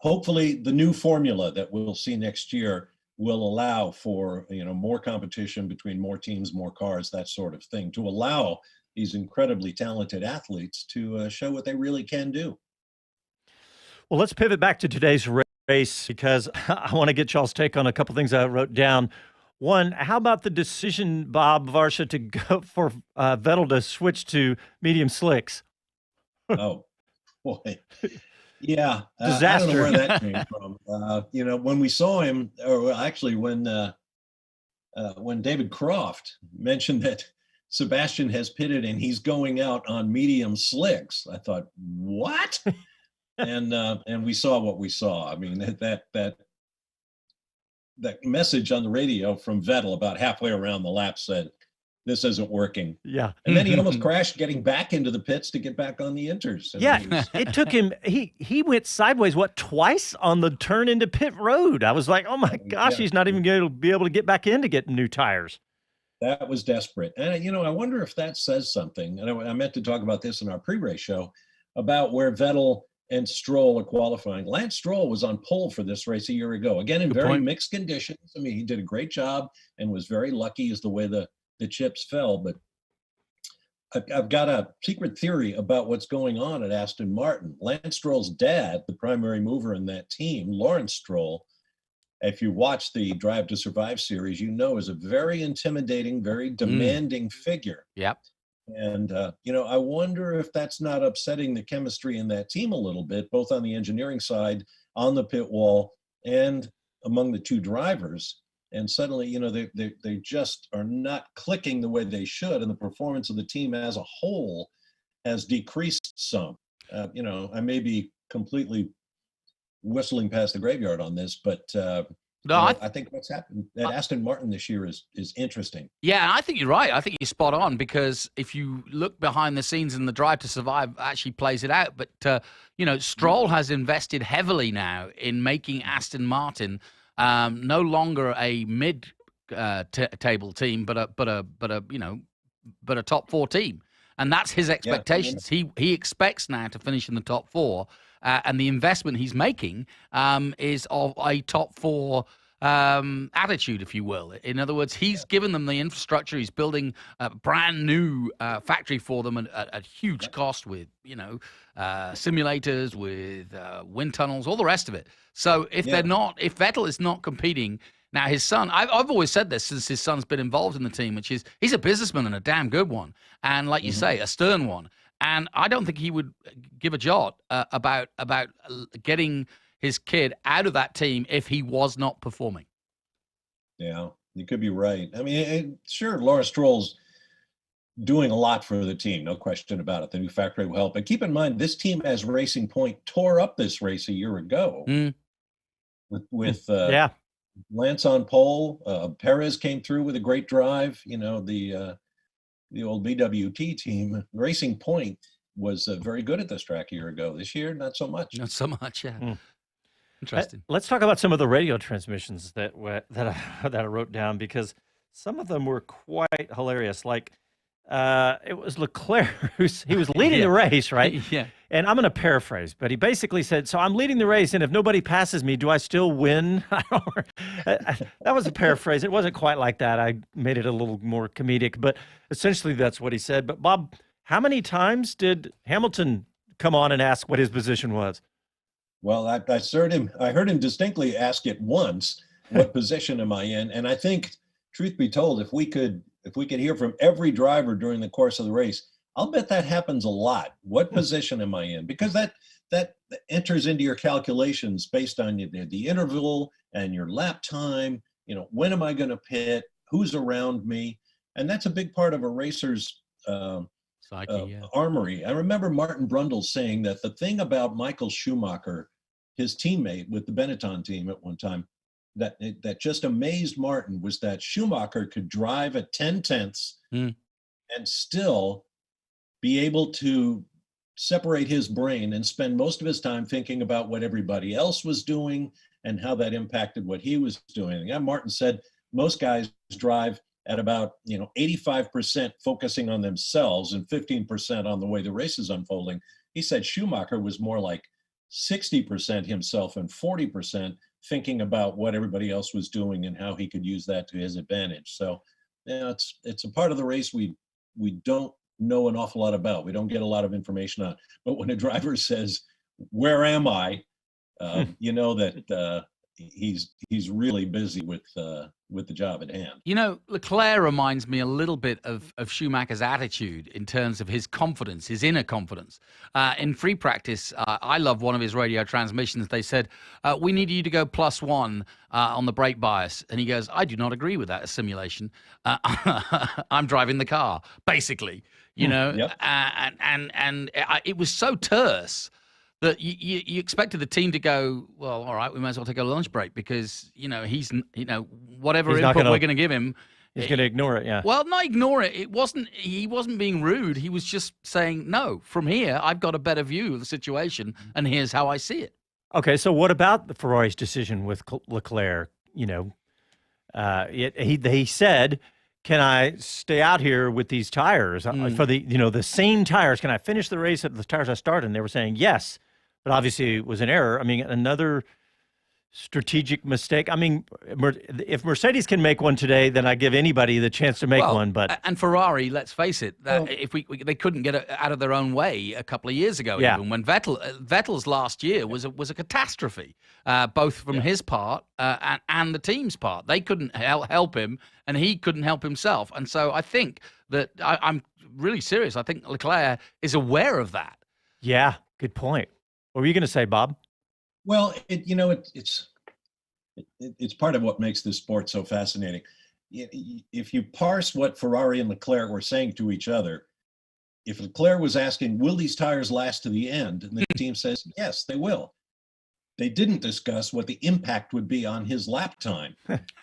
Hopefully, the new formula that we'll see next year will allow for more competition between more teams, more cars, that sort of thing, to allow these incredibly talented athletes to show what they really can do. Well, let's pivot back to today's race because I want to get y'all's take on a couple things I wrote down. One, how about the decision, Bob Varsha, to go for Vettel to switch to medium slicks? Oh, boy. Yeah, disaster. I don't know where that came from. When we saw him, or actually when David Croft mentioned that Sebastian has pitted and he's going out on medium slicks, I thought, what? and we saw what we saw. I mean, that message on the radio from Vettel about halfway around the lap said, this isn't working. Yeah. And then he almost crashed getting back into the pits to get back on the inters. It took him, he went sideways, twice on the turn into pit road. I was like, oh my gosh, he's not even going to be able to get back in to get new tires. That was desperate. And, I wonder if that says something. And I meant to talk about this in our pre-race show about where Vettel and Stroll are qualifying. Lance Stroll was on pole for this race a year ago, again, in very mixed conditions. I mean, he did a great job and was very lucky as the way the chips fell. But I've got a secret theory about what's going on at Aston Martin. Lance Stroll's dad, the primary mover in that team, Lawrence Stroll, if you watch the Drive to Survive series, is a very intimidating, very demanding figure. Yep. And, I wonder if that's not upsetting the chemistry in that team a little bit, both on the engineering side, on the pit wall, and among the two drivers. And suddenly, they just are not clicking the way they should. And the performance of the team as a whole has decreased some. I may be completely whistling past the graveyard on this, but I think what's happened at Aston Martin this year is interesting. Yeah, I think you're right. I think you're spot on because if you look behind the scenes and the Drive to Survive actually plays it out. But, Stroll has invested heavily now in making Aston Martin no longer a mid-table team, but a top four team, and that's his expectations. Yeah. He expects now to finish in the top four, and the investment he's making is of a top four attitude, if you will. In other words, he's given them the infrastructure. He's building a brand new factory for them at huge cost with, simulators, with wind tunnels, all the rest of it. So if if Vettel is not competing, now his son, I've always said this since his son's been involved in the team, which is he's a businessman and a damn good one. And like you say, a stern one. And I don't think he would give a jot about getting his kid out of that team if he was not performing. Yeah, you could be right. I mean, sure, Lawrence Stroll's doing a lot for the team, no question about it. The new factory will help. But keep in mind, this team, as Racing Point, tore up this race a year ago with Lance on pole. Perez came through with a great drive. The old BWT team, Racing Point, was very good at this track a year ago. This year, not so much. Not so much, yeah. Interesting. Let's talk about some of the radio transmissions that I wrote down, because some of them were quite hilarious. Like it was Leclerc he was leading the race, right? Yeah. And I'm going to paraphrase, but he basically said, "So I'm leading the race, and if nobody passes me, do I still win?" That was a paraphrase. It wasn't quite like that. I made it a little more comedic, but essentially that's what he said. But Bob, how many times did Hamilton come on and ask what his position was? Well, I heard him distinctly ask it once, what position am I in? And I think, truth be told, if we could hear from every driver during the course of the race, I'll bet that happens a lot. What position am I in? Because that enters into your calculations based on the interval and your lap time. When am I going to pit? Who's around me? And that's a big part of a racer's armory. I remember Martin Brundle saying that the thing about Michael Schumacher, his teammate with the Benetton team at one time, that just amazed Martin, was that Schumacher could drive at 10/10 and still be able to separate his brain and spend most of his time thinking about what everybody else was doing and how that impacted what he was doing. And Martin said most guys drive at about 85% focusing on themselves and 15% on the way the race is unfolding. He said Schumacher was more like 60% himself and 40% thinking about what everybody else was doing and how he could use that to his advantage. So it's a part of the race we don't know an awful lot about. We don't get a lot of information on. But when a driver says, "Where am I?" You know that he's really busy with the job at hand. Leclerc reminds me a little bit of Schumacher's attitude in terms of his confidence, his inner confidence. In free practice, I love one of his radio transmissions. They said, "We need you to go +1 on the brake bias." And he goes, "I do not agree with that simulation. I'm driving the car," basically, Yep. and it was so terse that you expected the team to go, "Well, all right, we might as well take a lunch break," because he's whatever He's input we're going to give him, he's going to ignore it. Yeah. Well, not ignore it. He wasn't being rude. He was just saying, "No, from here, I've got a better view of the situation, and here's how I see it." Okay, so what about the Ferrari's decision with Leclerc? He said, "Can I stay out here with these tires for the same tires? Can I finish the race at the tires I started?" And they were saying yes. But obviously it was an error. I mean, another strategic mistake. I mean, if Mercedes can make one today, then I give anybody the chance to make one. But and Ferrari, let's face it, they couldn't get it out of their own way a couple of years ago. Yeah. Even when Vettel's last year was a catastrophe, both from his part and the team's part. They couldn't help him, and he couldn't help himself. And so I think that I'm really serious. I think Leclerc is aware of that. Yeah, good point. What were you going to say, Bob? Well, it's part of what makes this sport so fascinating. If you parse what Ferrari and Leclerc were saying to each other, if Leclerc was asking, "Will these tires last to the end?" and the team says, "Yes, they will," they didn't discuss what the impact would be on his lap time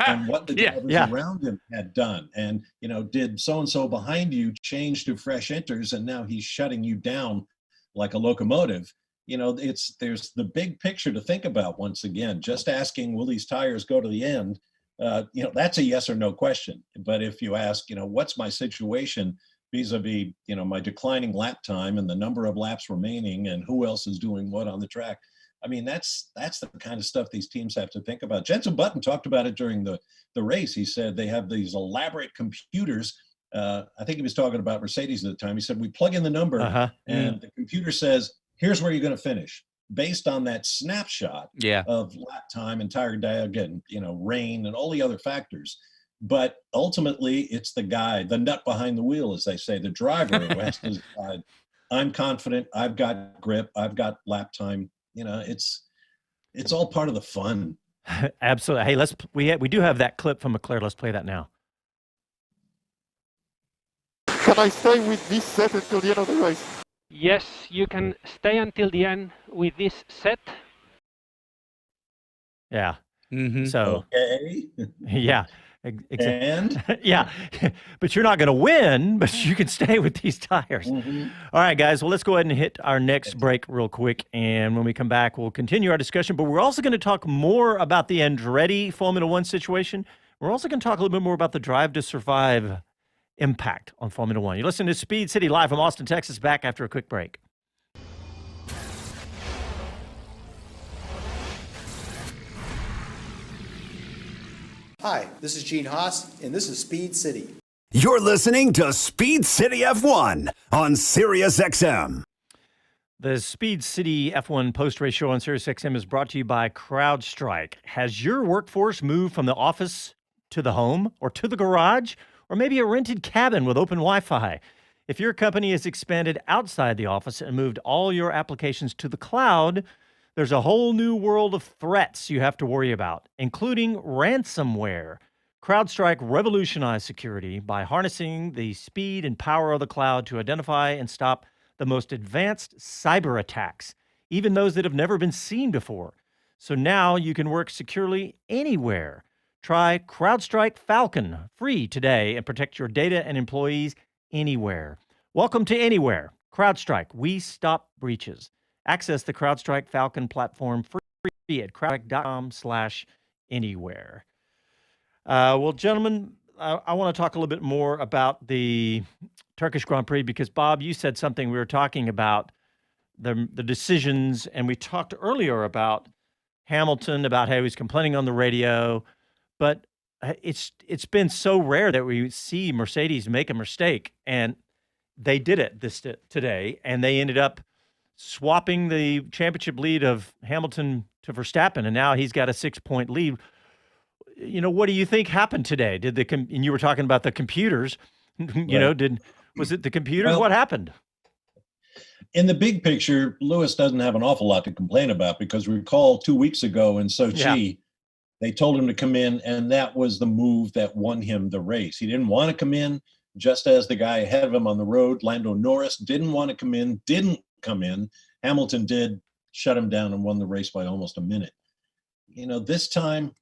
and what the drivers around him had done. And, did so-and-so behind you change to fresh enters and now he's shutting you down like a locomotive? There's the big picture to think about. Once again, just asking, "Will these tires go to the end?" That's a yes or no question. But if you ask, what's my situation vis-a-vis, my declining lap time and the number of laps remaining and who else is doing what on the track, I mean, that's the kind of stuff these teams have to think about. Jenson Button talked about it during the race. He said they have these elaborate computers. I think he was talking about Mercedes at the time. He said, we plug in the number and the computer says, here's where you're going to finish, based on that snapshot of lap time and tire drag and, rain and all the other factors. But ultimately, it's the guy, the nut behind the wheel, as they say, the driver who has to decide, I'm confident, I've got grip, I've got lap time. It's all part of the fun. Absolutely. Hey, we do have that clip from McLaren. Let's play that now. Can I stay with this set until the end of the race? Yes, you can stay until the end with this set. Yeah. Mm-hmm. So, okay. Yeah. And? Yeah. But you're not going to win, but you can stay with these tires. Mm-hmm. All right, guys. Well, let's go ahead and hit our next break real quick. And when we come back, we'll continue our discussion. But we're also going to talk more about the Andretti Formula One situation. We're also going to talk a little bit more about the Drive to Survive impact on Formula One. You're listening to Speed City live from Austin, Texas. Back after a quick break. Hi, this is Gene Haas, and this is Speed City. You're listening to Speed City F1 on Sirius XM. The Speed City F1 post-race show on Sirius XM is brought to you by CrowdStrike. Has your workforce moved from the office to the home or to the garage, or maybe a rented cabin with open Wi-Fi? If your company has expanded outside the office and moved all your applications to the cloud, there's a whole new world of threats you have to worry about, including ransomware. CrowdStrike revolutionized security by harnessing the speed and power of the cloud to identify and stop the most advanced cyber attacks, even those that have never been seen before. So now you can work securely anywhere. Try CrowdStrike Falcon free today and protect your data and employees anywhere. Welcome to Anywhere. CrowdStrike, we stop breaches. Access the CrowdStrike Falcon platform free at crowdstrike.com/anywhere. Well, gentlemen, I want to talk a little bit more about the Turkish Grand Prix because, Bob, you said something. We were talking about the decisions, and we talked earlier about Hamilton, about how he was complaining on the radio, but it's been so rare that we see Mercedes make a mistake, and they did it today, and they ended up swapping the championship lead of Hamilton to Verstappen, and now he's got a 6-point lead. What do you think happened today? And you were talking about the computers, was it the computers? What happened? In the big picture, Lewis doesn't have an awful lot to complain about because recall 2 weeks ago in Sochi, they told him to come in, and that was the move that won him the race. He didn't want to come in, just as the guy ahead of him on the road, Lando Norris, didn't want to come in, didn't come in. Hamilton did, shut him down, and won the race by almost a minute. This time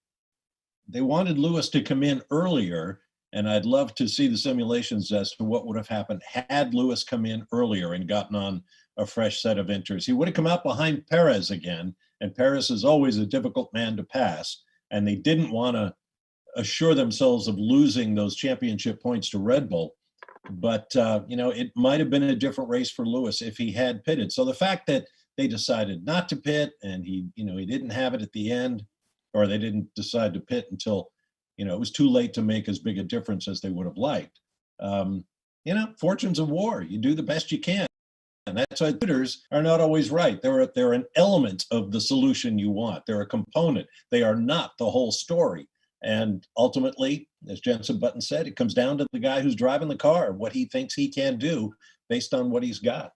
they wanted Lewis to come in earlier, and I'd love to see the simulations as to what would have happened had Lewis come in earlier and gotten on a fresh set of entries. He would have come out behind Perez again, and Perez is always a difficult man to pass, and they didn't want to assure themselves of losing those championship points to Red Bull. But, it might have been a different race for Lewis if he had pitted. So the fact that they decided not to pit and he didn't have it at the end, or they didn't decide to pit until, it was too late to make as big a difference as they would have liked. Fortunes of war, you do the best you can. And that's why computers are not always right. They're an element of the solution you want. They're a component. They are not the whole story. And ultimately, as Jenson Button said, it comes down to the guy who's driving the car, what he thinks he can do based on what he's got.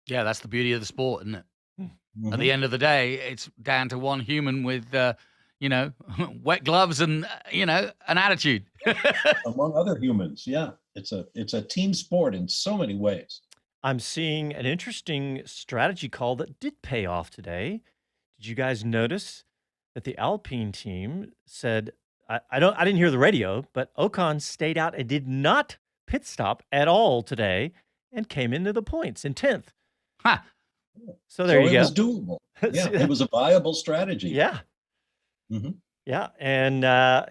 Yeah, that's the beauty of the sport, isn't it? Mm-hmm. At the end of the day, it's down to one human with, wet gloves and, an attitude. Among other humans, yeah. It's a team sport in so many ways. I'm seeing an interesting strategy call that did pay off today. Did you guys notice that the Alpine team said, I didn't hear the radio, but Ocon stayed out and did not pit stop at all today and came into the points in 10th. Huh. So there you go. It was doable. Yeah, it was a viable strategy. Yeah. Mm-hmm. Yeah. And I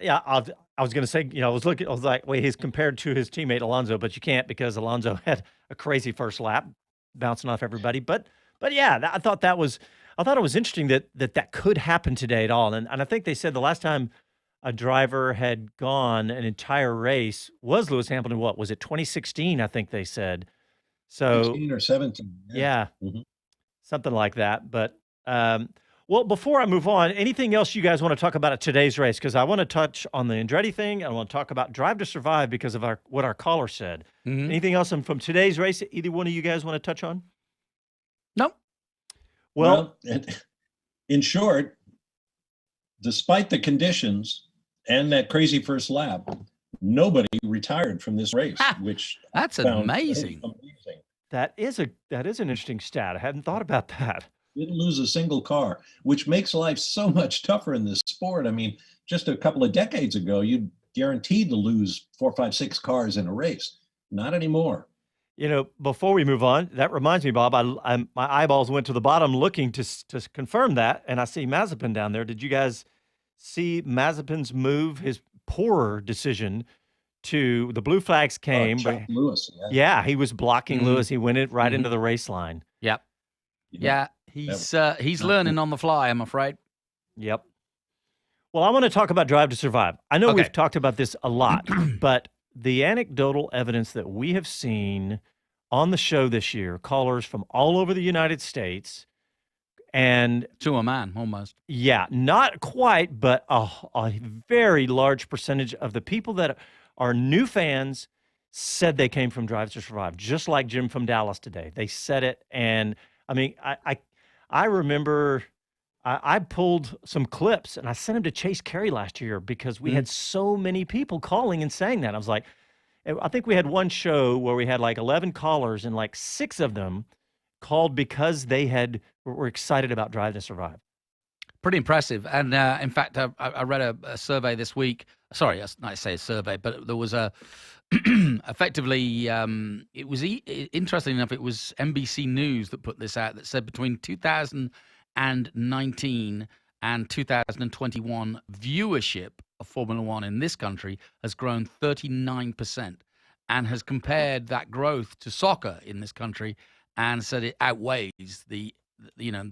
was going to say, I was like, wait, he's compared to his teammate Alonso, but you can't because Alonso had a crazy first lap bouncing off everybody. But yeah, I thought that was, I thought it was interesting that could happen today at all. And I think they said the last time a driver had gone an entire race was Lewis Hamilton. What was it? 2016, I think they said. So 16 or 17. yeah, Mhm. something like that. But well, before I move on, anything else you guys want to talk about at today's race? Because I want to touch on the Andretti thing. I want to talk about Drive to Survive because of what our caller said. Mhm. Anything else from today's race that either one of you guys want to touch on? Nope. Well, in short, despite the conditions and that crazy first lap, nobody retired from this race, which That's I found amazing. amazing. that is an interesting stat. I hadn't thought about that. Didn't lose a single car, which makes life so much tougher in this sport. I mean, just a couple of decades ago, you'd guaranteed to lose 4, 5, 6 cars in a race. Not anymore. You know, before we move on, that reminds me, Bob. My eyeballs went to the bottom looking to confirm that, and I see Mazepin down there. Did you guys see Mazepin's move? His poorer decision to the blue flags came, but Lewis, yeah, he was blocking Lewis. He went right into the race line. Yep. Yeah, he's learning on the fly, I'm afraid. Yep. Well, I want to talk about Drive to Survive. I know we've talked about this a lot, but the anecdotal evidence that we have seen on the show this year, callers from all over the United States, and to a man, almost. Yeah, not quite, but a very large percentage of the people that are new fans said they came from Drive to Survive, just like Jim from Dallas today. They said it, and I mean, I remember I pulled some clips and I sent them to Chase Carey last year because we had so many people calling and saying that. I was like, I think we had one show where we had like 11 callers and like 6 of them called because they were excited about Drive to Survive. Pretty impressive. And in fact, I read a survey this week. Sorry, I say a survey, but there was a effectively, it was interesting enough, it was NBC News that put this out that said between 2019 and 2021, viewership of Formula One in this country has grown 39% and has compared that growth to soccer in this country and said it outweighs the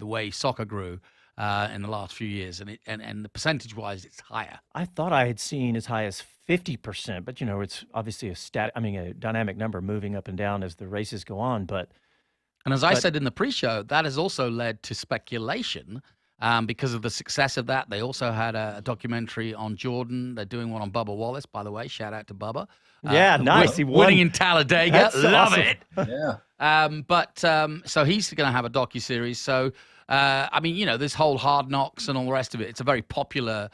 way soccer grew in the last few years, and the percentage-wise, it's higher. I thought I had seen as high as 50%, but it's obviously a dynamic number moving up and down as the races go on. And as I said in the pre-show, that has also led to speculation because of the success of that. They also had a documentary on Jordan. They're doing one on Bubba Wallace, by the way. Shout out to Bubba. Yeah, nice. He winning in Talladega. That's Love awesome. it. Yeah. So he's going to have a docuseries. So, this whole Hard Knocks and all the rest of it, it's a very popular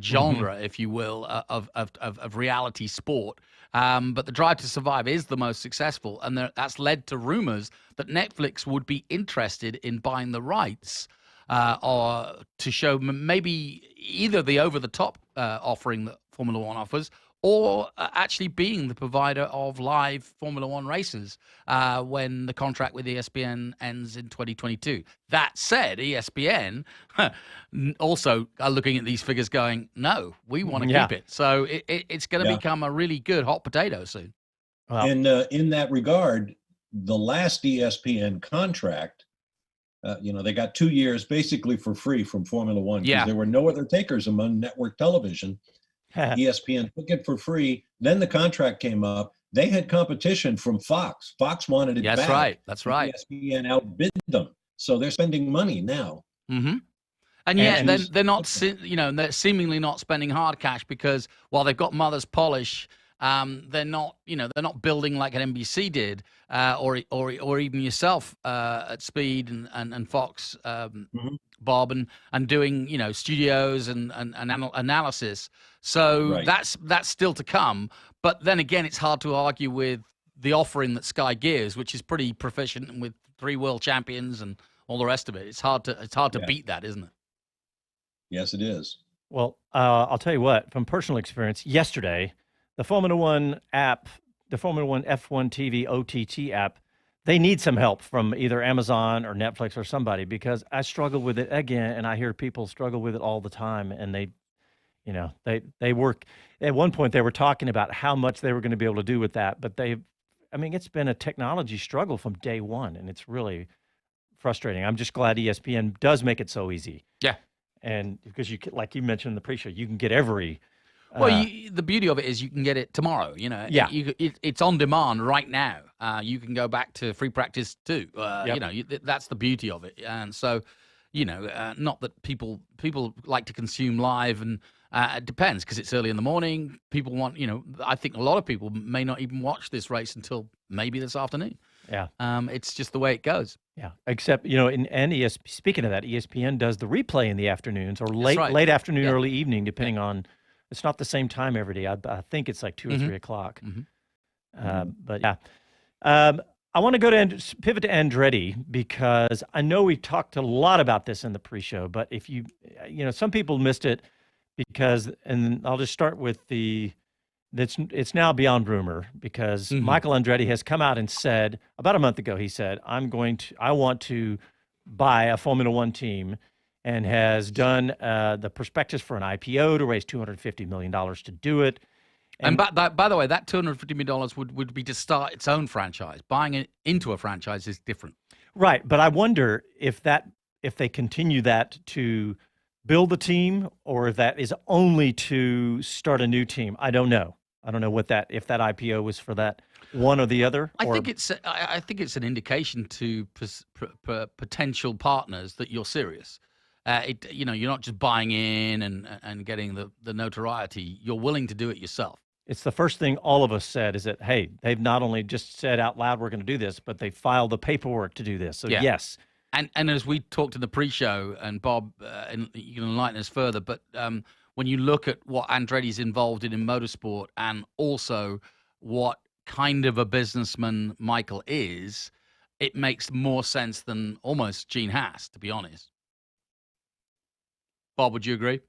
genre, if you will, of reality sport. But the Drive to Survive is the most successful, and that's led to rumors that Netflix would be interested in buying the rights or to show maybe either the over-the-top offering that Formula One offers, or actually being the provider of live Formula One races when the contract with ESPN ends in 2022. That said, ESPN also are looking at these figures going, no, we want to keep it. So it's going to become a really good hot potato soon. Wow. And in that regard, the last ESPN contract, they got 2 years basically for free from Formula One because there were no other takers among network television. ESPN took it for free. Then the contract came up. They had competition from Fox. Fox wanted it back. That's right. ESPN outbid them. So they're spending money now. Mm-hmm. And yet they're not, they're seemingly not spending hard cash because while they've got mother's polish, they're not building like an NBC did, or even yourself at Speed and Fox, Bob, and doing studios and analysis. So that's still to come. But then again, it's hard to argue with the offering that Sky gives, which is pretty proficient and with 3 world champions and all the rest of it. It's hard to beat that, isn't it? Yes, it is. Well, I'll tell you what, from personal experience, yesterday, the Formula One app, the Formula One F1 TV OTT app, they need some help from either Amazon or Netflix or somebody because I struggle with it again, and I hear people struggle with it all the time, and they work. At one point, they were talking about how much they were going to be able to do with that, but it's been a technology struggle from day one, and it's really frustrating. I'm just glad ESPN does make it so easy. Yeah. And because like you mentioned in the pre-show, you can get every. Well, the beauty of it is you can get it tomorrow. Yeah. It's on demand right now. You can go back to free practice too. That's the beauty of it. And so, not that people like to consume live, and it depends because it's early in the morning. People want, I think a lot of people may not even watch this race until maybe this afternoon. Yeah. It's just the way it goes. Yeah. Except, speaking of that, ESPN does the replay in the afternoons or late afternoon, early evening, depending on. It's not the same time every day. I think it's like 2 or 3 o'clock. But yeah, I want to go to pivot to Andretti because I know we talked a lot about this in the pre-show. But if some people missed it because, and I'll just start with it's now beyond rumor because Michael Andretti has come out and said about a month ago. He said, I want to buy a Formula One team. And has done the prospectus for an IPO to raise $250 million to do it. And by the way, that $250 million would be to start its own franchise. Buying it into a franchise is different. Right, but I wonder if they continue that to build the team or if that is only to start a new team. I don't know. I don't know if that IPO was for that one or the other. I think it's an indication to potential partners that you're serious. You're not just buying in and getting the notoriety. You're willing to do it yourself. It's the first thing all of us said is that, hey, they've not only just said out loud we're going to do this, but they filed the paperwork to do this. So, yes. And as we talked in the pre-show, and Bob, you can enlighten us further, but when you look at what Andretti's involved in motorsport and also what kind of a businessman Michael is, it makes more sense than almost Gene Haas, to be honest. Bob, would you agree?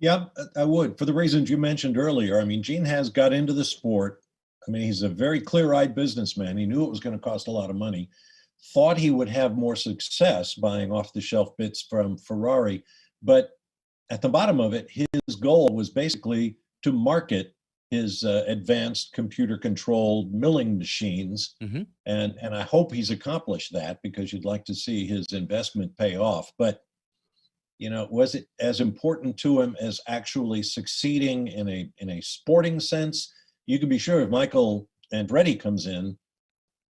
Yeah, I would. For the reasons you mentioned earlier. I mean, Gene has got into the sport. I mean, he's a very clear-eyed businessman. He knew it was going to cost a lot of money. Thought he would have more success buying off-the-shelf bits from Ferrari. But at the bottom of it, his goal was basically to market his advanced computer-controlled milling machines. And I hope he's accomplished that because you'd like to see his investment pay off. But was it as important to him as actually succeeding in a sporting sense? You can be sure if Michael Andretti comes in,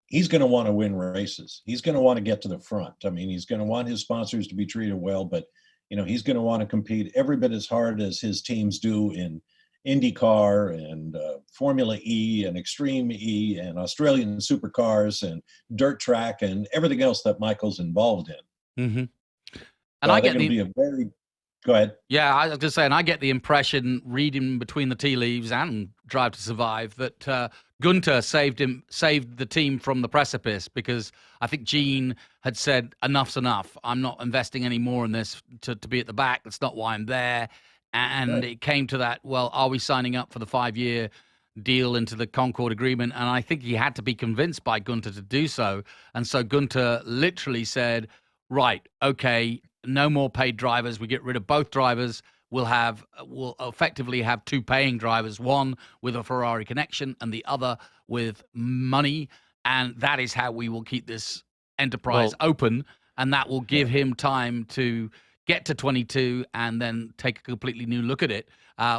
he's going to want to win races. He's going to want to get to the front. I mean, he's going to want his sponsors to be treated well, but he's going to want to compete every bit as hard as his teams do in IndyCar and Formula E and Extreme E and Australian supercars and dirt track and everything else that Michael's involved in. And I get Go ahead. Yeah, I was just saying, I get the impression, reading between the tea leaves and Drive to Survive, that Gunter saved the team from the precipice because I think Gene had said, enough's enough. I'm not investing any more in this to be at the back. That's not why I'm there. And It came to that, well, are we signing up for the 5-year deal into the Concord Agreement? And I think he had to be convinced by Gunter to do so. And so Gunter literally said, right, okay, no more paid drivers. We get rid of both drivers. We'll effectively have 2 paying drivers, one with a Ferrari connection and the other with money. And that is how we will keep this enterprise open. And that will give him time to get to 22 and then take a completely new look at it.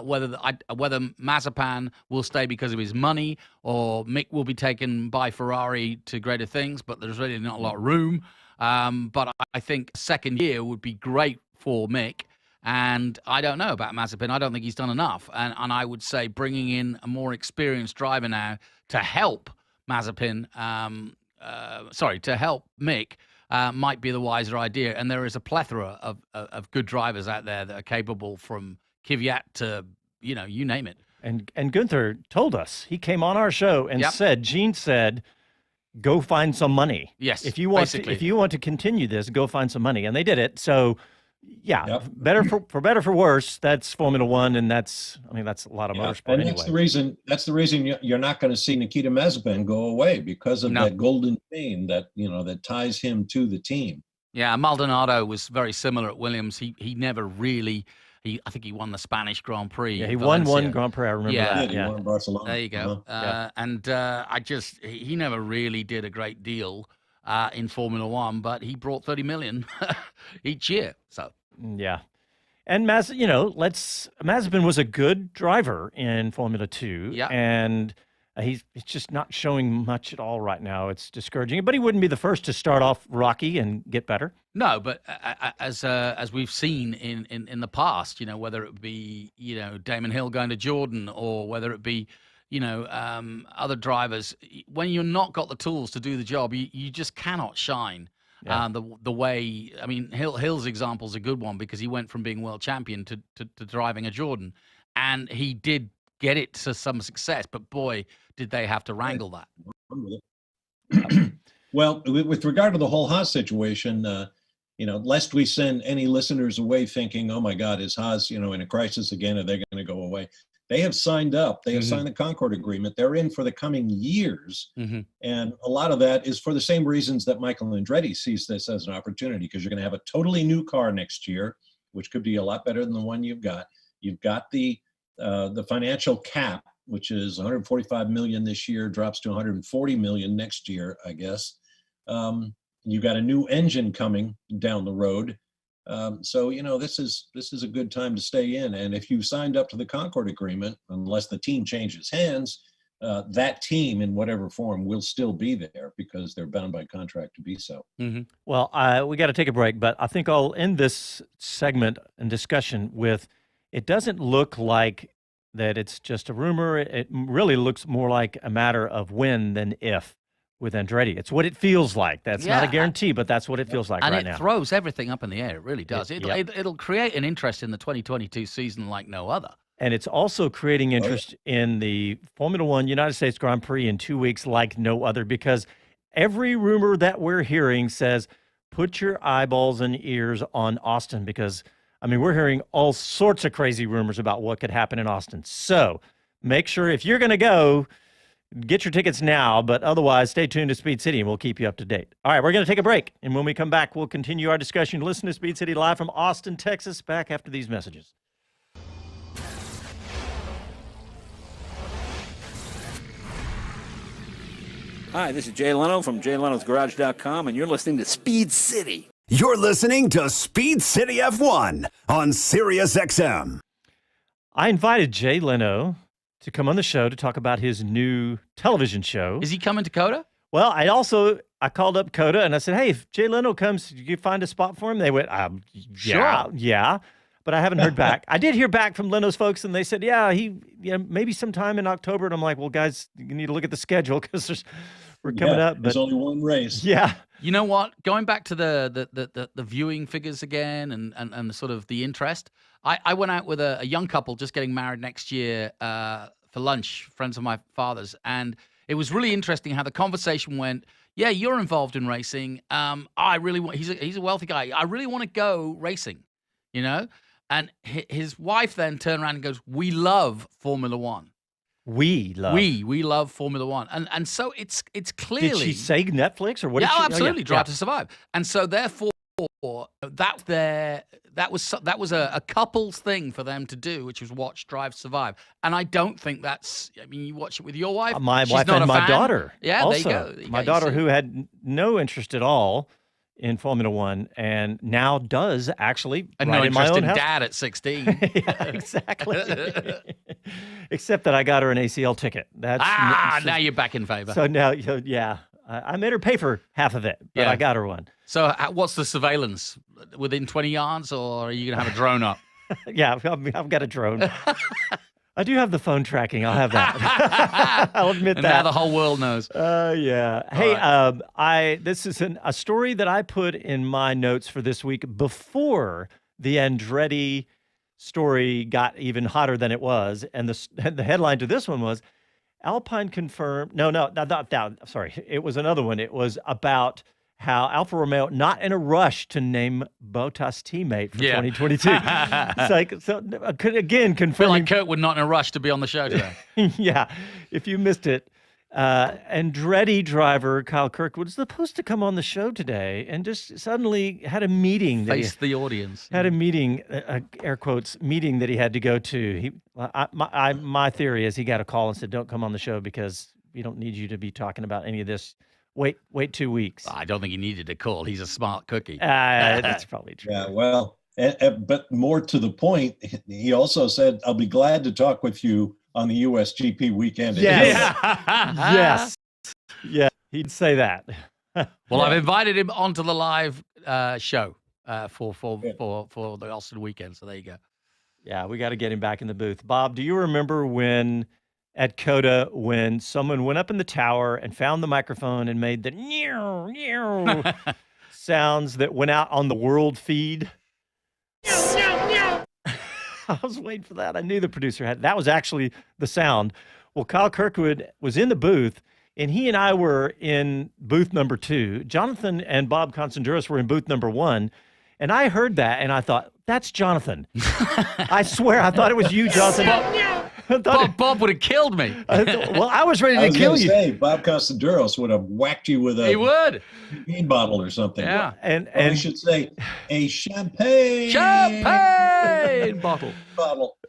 Whether Mazepin will stay because of his money or Mick will be taken by Ferrari to greater things, but there's really not a lot of room. But I think second year would be great for Mick. And I don't know about Mazepin. I don't think he's done enough. And I would say bringing in a more experienced driver now to help Mazepin, to help Mick, might be the wiser idea. And there is a plethora of good drivers out there that are capable, from Kvyat to, you name it. And Gunther told us, he came on our show and said, Gene said, go find some money. Yes. If you want to continue this, go find some money. And they did it. So better for better for worse, that's Formula One, and that's a lot of motorsport and anyway. That's the reason you're not going to see Nikita Mazepin go away, because of that golden chain that that ties him to the team. Yeah, Maldonado was very similar at Williams. He never really. I think he won the Spanish Grand Prix. Yeah, he won one Grand Prix. I remember that. Yeah, he won in Barcelona. There you go. And he never really did a great deal. in Formula One, but he brought 30 million each year. So Yeah. And Mazepin was a good driver in Formula 2. Yeah. And he's just not showing much at all right now. It's discouraging. But he wouldn't be the first to start off rocky and get better. no, but as we've seen in the past, whether it be Damon Hill going to Jordan, or whether it be other drivers, when you're not got the tools to do the job, you just cannot shine. Yeah. The way, I mean, Hill's example is a good one, because he went from being world champion to driving a Jordan, and he did get it to some success. But boy, did they have to wrangle that. Well, with regard to the whole Haas situation, lest we send any listeners away thinking, oh my God, is Haas, in a crisis again? Are they going to go away? They have signed up. They have signed the Concord Agreement. They're in for the coming years. And a lot of that is for the same reasons that Michael Andretti sees this as an opportunity, because you're going to have a totally new car next year, which could be a lot better than the one you've got. You've got the financial cap, which is 145 million this year, drops to 140 million next year, I guess. You've got a new engine coming down the road. So this is a good time to stay in. And if you signed up to the Concord Agreement, unless the team changes hands, that team in whatever form will still be there, because they're bound by contract to be so. Well, we got to take a break, but I think I'll end this segment and discussion with, it doesn't look like that it's just a rumor. It really looks more like a matter of when than if with Andretti. It's what it feels like. That's not a guarantee, but that's what it feels like right now. And it throws everything up in the air. It really does. It'll create an interest in the 2022 season like no other. And it's also creating interest in the Formula One United States Grand Prix in 2 weeks like no other, because every rumor that we're hearing says, put your eyeballs and ears on Austin, because, we're hearing all sorts of crazy rumors about what could happen in Austin. So make sure, if you're going to go, get your tickets now, but otherwise stay tuned to Speed City and we'll keep you up to date. All right, we're going to take a break. And when we come back, we'll continue our discussion. Listen to Speed City live from Austin, Texas, back after these messages. Hi, this is Jay Leno from JayLenosGarage.com, and you're listening to Speed City. You're listening to Speed City F1 on Sirius XM. I invited Jay Leno to come on the show to talk about his new television show. Is he coming to COTA? Well, I called up COTA and I said, hey, if Jay Leno comes, did you find a spot for him? They went, yeah. But I haven't heard back. I did hear back from Leno's folks, and they said, maybe sometime in October. And I'm like, well, guys, you need to look at the schedule, because we're coming up. But there's only one race. Yeah. You know what? Going back to the viewing figures again, and the sort of the interest, I went out with a young couple just getting married next year for lunch, friends of my father's, and it was really interesting how the conversation went. Yeah, you're involved in racing. I really want. He's a wealthy guy. I really want to go racing, And his wife then turned around and goes, "We love Formula One. We love Formula One." And so it's clearly. Did she say Netflix or what? Yeah, did she, absolutely. Drive to Survive. And so therefore, that was a couple's thing for them to do, which was watch Drive Survive. And I don't think that's. You watch it with your wife. My She's wife not and a my fan. daughter. Yeah, also. there you go. My daughter, who had no interest at all in Formula One, and now does actually. And right no in my interest own in house. Dad at 16. Yeah, exactly. Except that I got her an ACL ticket. Now you're back in favor. So now, I made her pay for half of it, but I got her one. So what's the surveillance? Within 20 yards, or are you going to have a drone up? Yeah, I've got a drone. I do have the phone tracking. I'll have that. I'll admit and that. Now the whole world knows. Yeah. Hey, this is a story that I put in my notes for this week before the Andretti story got even hotter than it was. And the headline to this one was, Alpine confirmed. No, not that. Sorry. It was another one. It was about how Alfa Romeo not in a rush to name Bottas teammate for 2022. It's like, so again, confirming. I feel like Kurt would not in a rush to be on the show today. Yeah, if you missed it. Andretti driver Kyle Kirkwood was supposed to come on the show today and just suddenly had a meeting. Face the audience. Had a meeting, air quotes, meeting that he had to go to. My theory is he got a call and said, don't come on the show because we don't need you to be talking about any of this wait 2 weeks. I don't think he needed a call. He's a smart cookie. That's probably true. Yeah, well, but more to the point, he also said, "I'll be glad to talk with you on the USGP weekend." Yes. Yes. Yeah, he'd say that. Well, I've invited him onto the live show for the Austin weekend. So there you go. Yeah, we got to get him back in the booth. Bob, do you remember when at COTA when someone went up in the tower and found the microphone and made the sounds that went out on the world feed? I was waiting for that. I knew the producer had. That was actually the sound. Well, Kyle Kirkwood was in the booth, and he and I were in booth number 2. Jonathan and Bob Constanduros were in booth number 1. And I heard that, and I thought, that's Jonathan. I swear, I thought it was you, Jonathan. Bob would have killed me. Well, I was ready to kill you. Say, Bob Constanduros would have whacked you with a bean bottle or something. Yeah, and we should say a champagne bottle.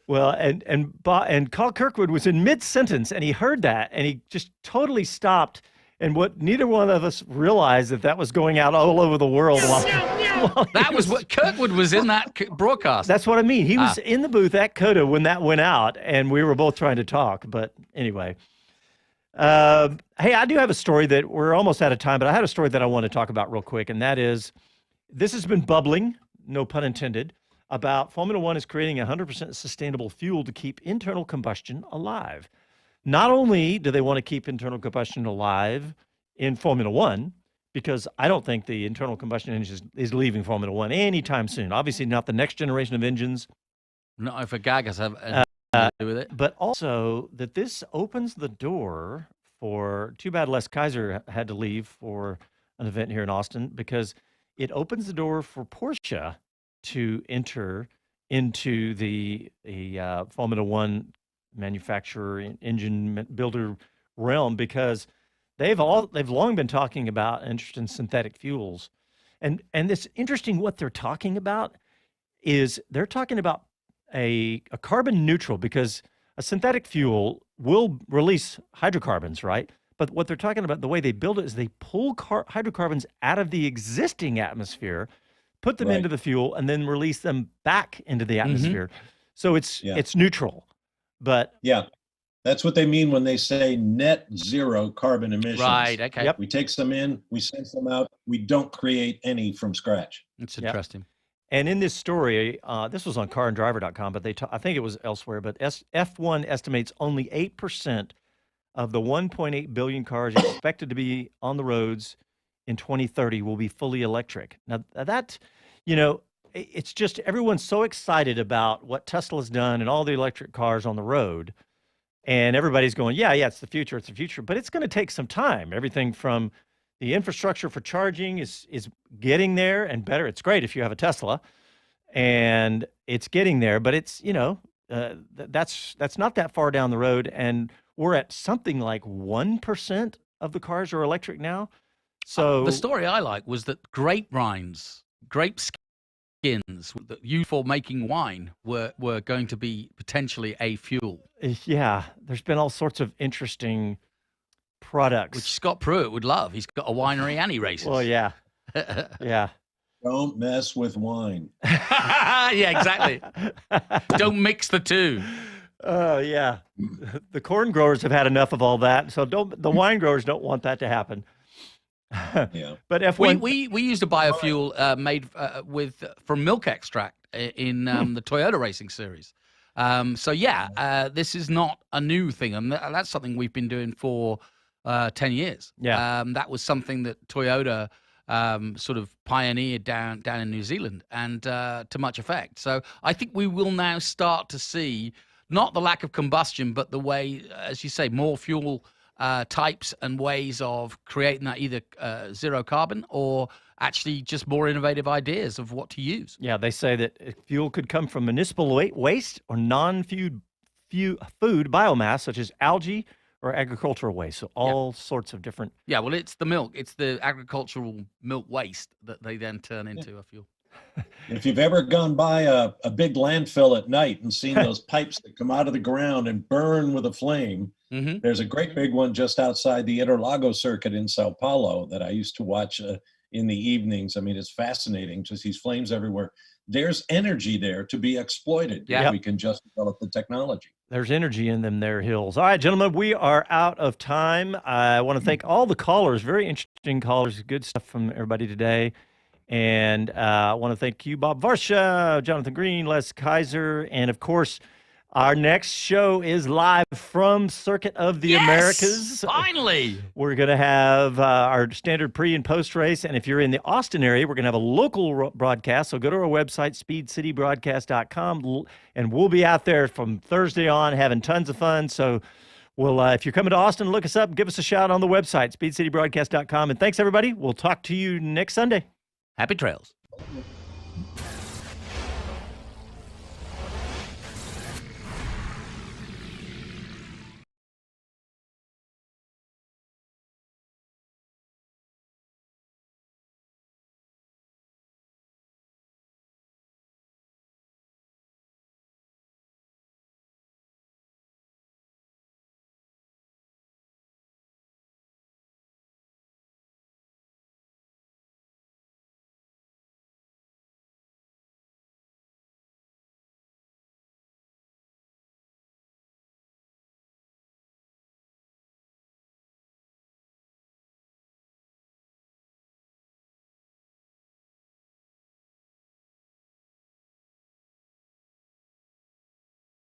Well, and Kyle Kirkwood was in mid-sentence, and he heard that, and he just totally stopped. And what neither one of us realized that was going out all over the world. That was what Kirkwood was in that broadcast. That's what I mean. He was in the booth at COTA when that went out, and we were both trying to talk. But anyway, hey, I do have a story that we're almost out of time, but I had a story that I want to talk about real quick, and that is this has been bubbling, no pun intended, about Formula One is creating 100% sustainable fuel to keep internal combustion alive. Not only do they want to keep internal combustion alive in Formula One, because I don't think the internal combustion engine is leaving Formula One anytime soon. Obviously, not the next generation of engines. Not if a Gagas have anything to do with it. But also that this opens the door for, too bad Les Kaiser had to leave for an event here in Austin, because it opens the door for Porsche to enter into the Formula One manufacturer, engine builder realm, because they've long been talking about interest in synthetic fuels, and it's interesting what they're talking about is they're talking about a carbon neutral, because a synthetic fuel will release hydrocarbons, right? But what they're talking about, the way they build it, is they pull hydrocarbons out of the existing atmosphere, put them into the fuel, and then release them back into the atmosphere. So it's neutral. But yeah, that's what they mean when they say net zero carbon emissions. Right. Okay. Yep. We take some in, we send some out. We don't create any from scratch. It's interesting. And in this story, this was on carandriver.com, but I think it was elsewhere, but F1 estimates only 8% of the 1.8 billion cars expected to be on the roads in 2030 will be fully electric. Now, that, it's just everyone's so excited about what Tesla's done and all the electric cars on the road. And everybody's going, yeah, it's the future. But it's going to take some time. Everything from the infrastructure for charging is getting there and better. It's great if you have a Tesla, and it's getting there. But it's, that's not that far down the road. And we're at something like 1% of the cars are electric now. So the story I like was that grape skins that used for making wine were going to be potentially a fuel. Yeah, there's been all sorts of interesting products. Which Scott Pruitt would love. He's got a winery and he races. Well, yeah. Yeah. Don't mess with wine. Yeah, exactly. Don't mix the two. Oh, yeah. The corn growers have had enough of all that. So the wine growers don't want that to happen. Yeah. But F1, we used a biofuel made from milk extract in the Toyota Racing Series. So this is not a new thing, and that's something we've been doing for 10 years. Yeah. That was something that Toyota sort of pioneered down in New Zealand, and to much effect. So I think we will now start to see not the lack of combustion, but the way, as you say, more fuel types and ways of creating that either zero carbon or actually just more innovative ideas of what to use. Yeah, they say that fuel could come from municipal waste or non-food biomass, such as algae or agricultural waste. So all sorts of different. Yeah, well, it's the milk. It's the agricultural milk waste that they then turn into a fuel. If you've ever gone by a big landfill at night and seen those pipes that come out of the ground and burn with a flame, There's a great big one just outside the Interlagos circuit in Sao Paulo that I used to watch in the evenings. I mean, it's fascinating, just these flames everywhere. There's energy there to be exploited if we can just develop the technology. There's energy in them there hills. All right, gentlemen, we are out of time. I want to thank all the callers, very interesting callers, good stuff from everybody today. And I want to thank you, Bob Varsha, Jonathan Green, Les Kaiser, and of course, our next show is live from Circuit of the Americas. Finally! We're going to have our standard pre- and post-race, and if you're in the Austin area, we're going to have a local broadcast, so go to our website, speedcitybroadcast.com, and we'll be out there from Thursday on having tons of fun. So we'll, if you're coming to Austin, look us up, give us a shout on the website, speedcitybroadcast.com, and thanks, everybody. We'll talk to you next Sunday. Happy trails.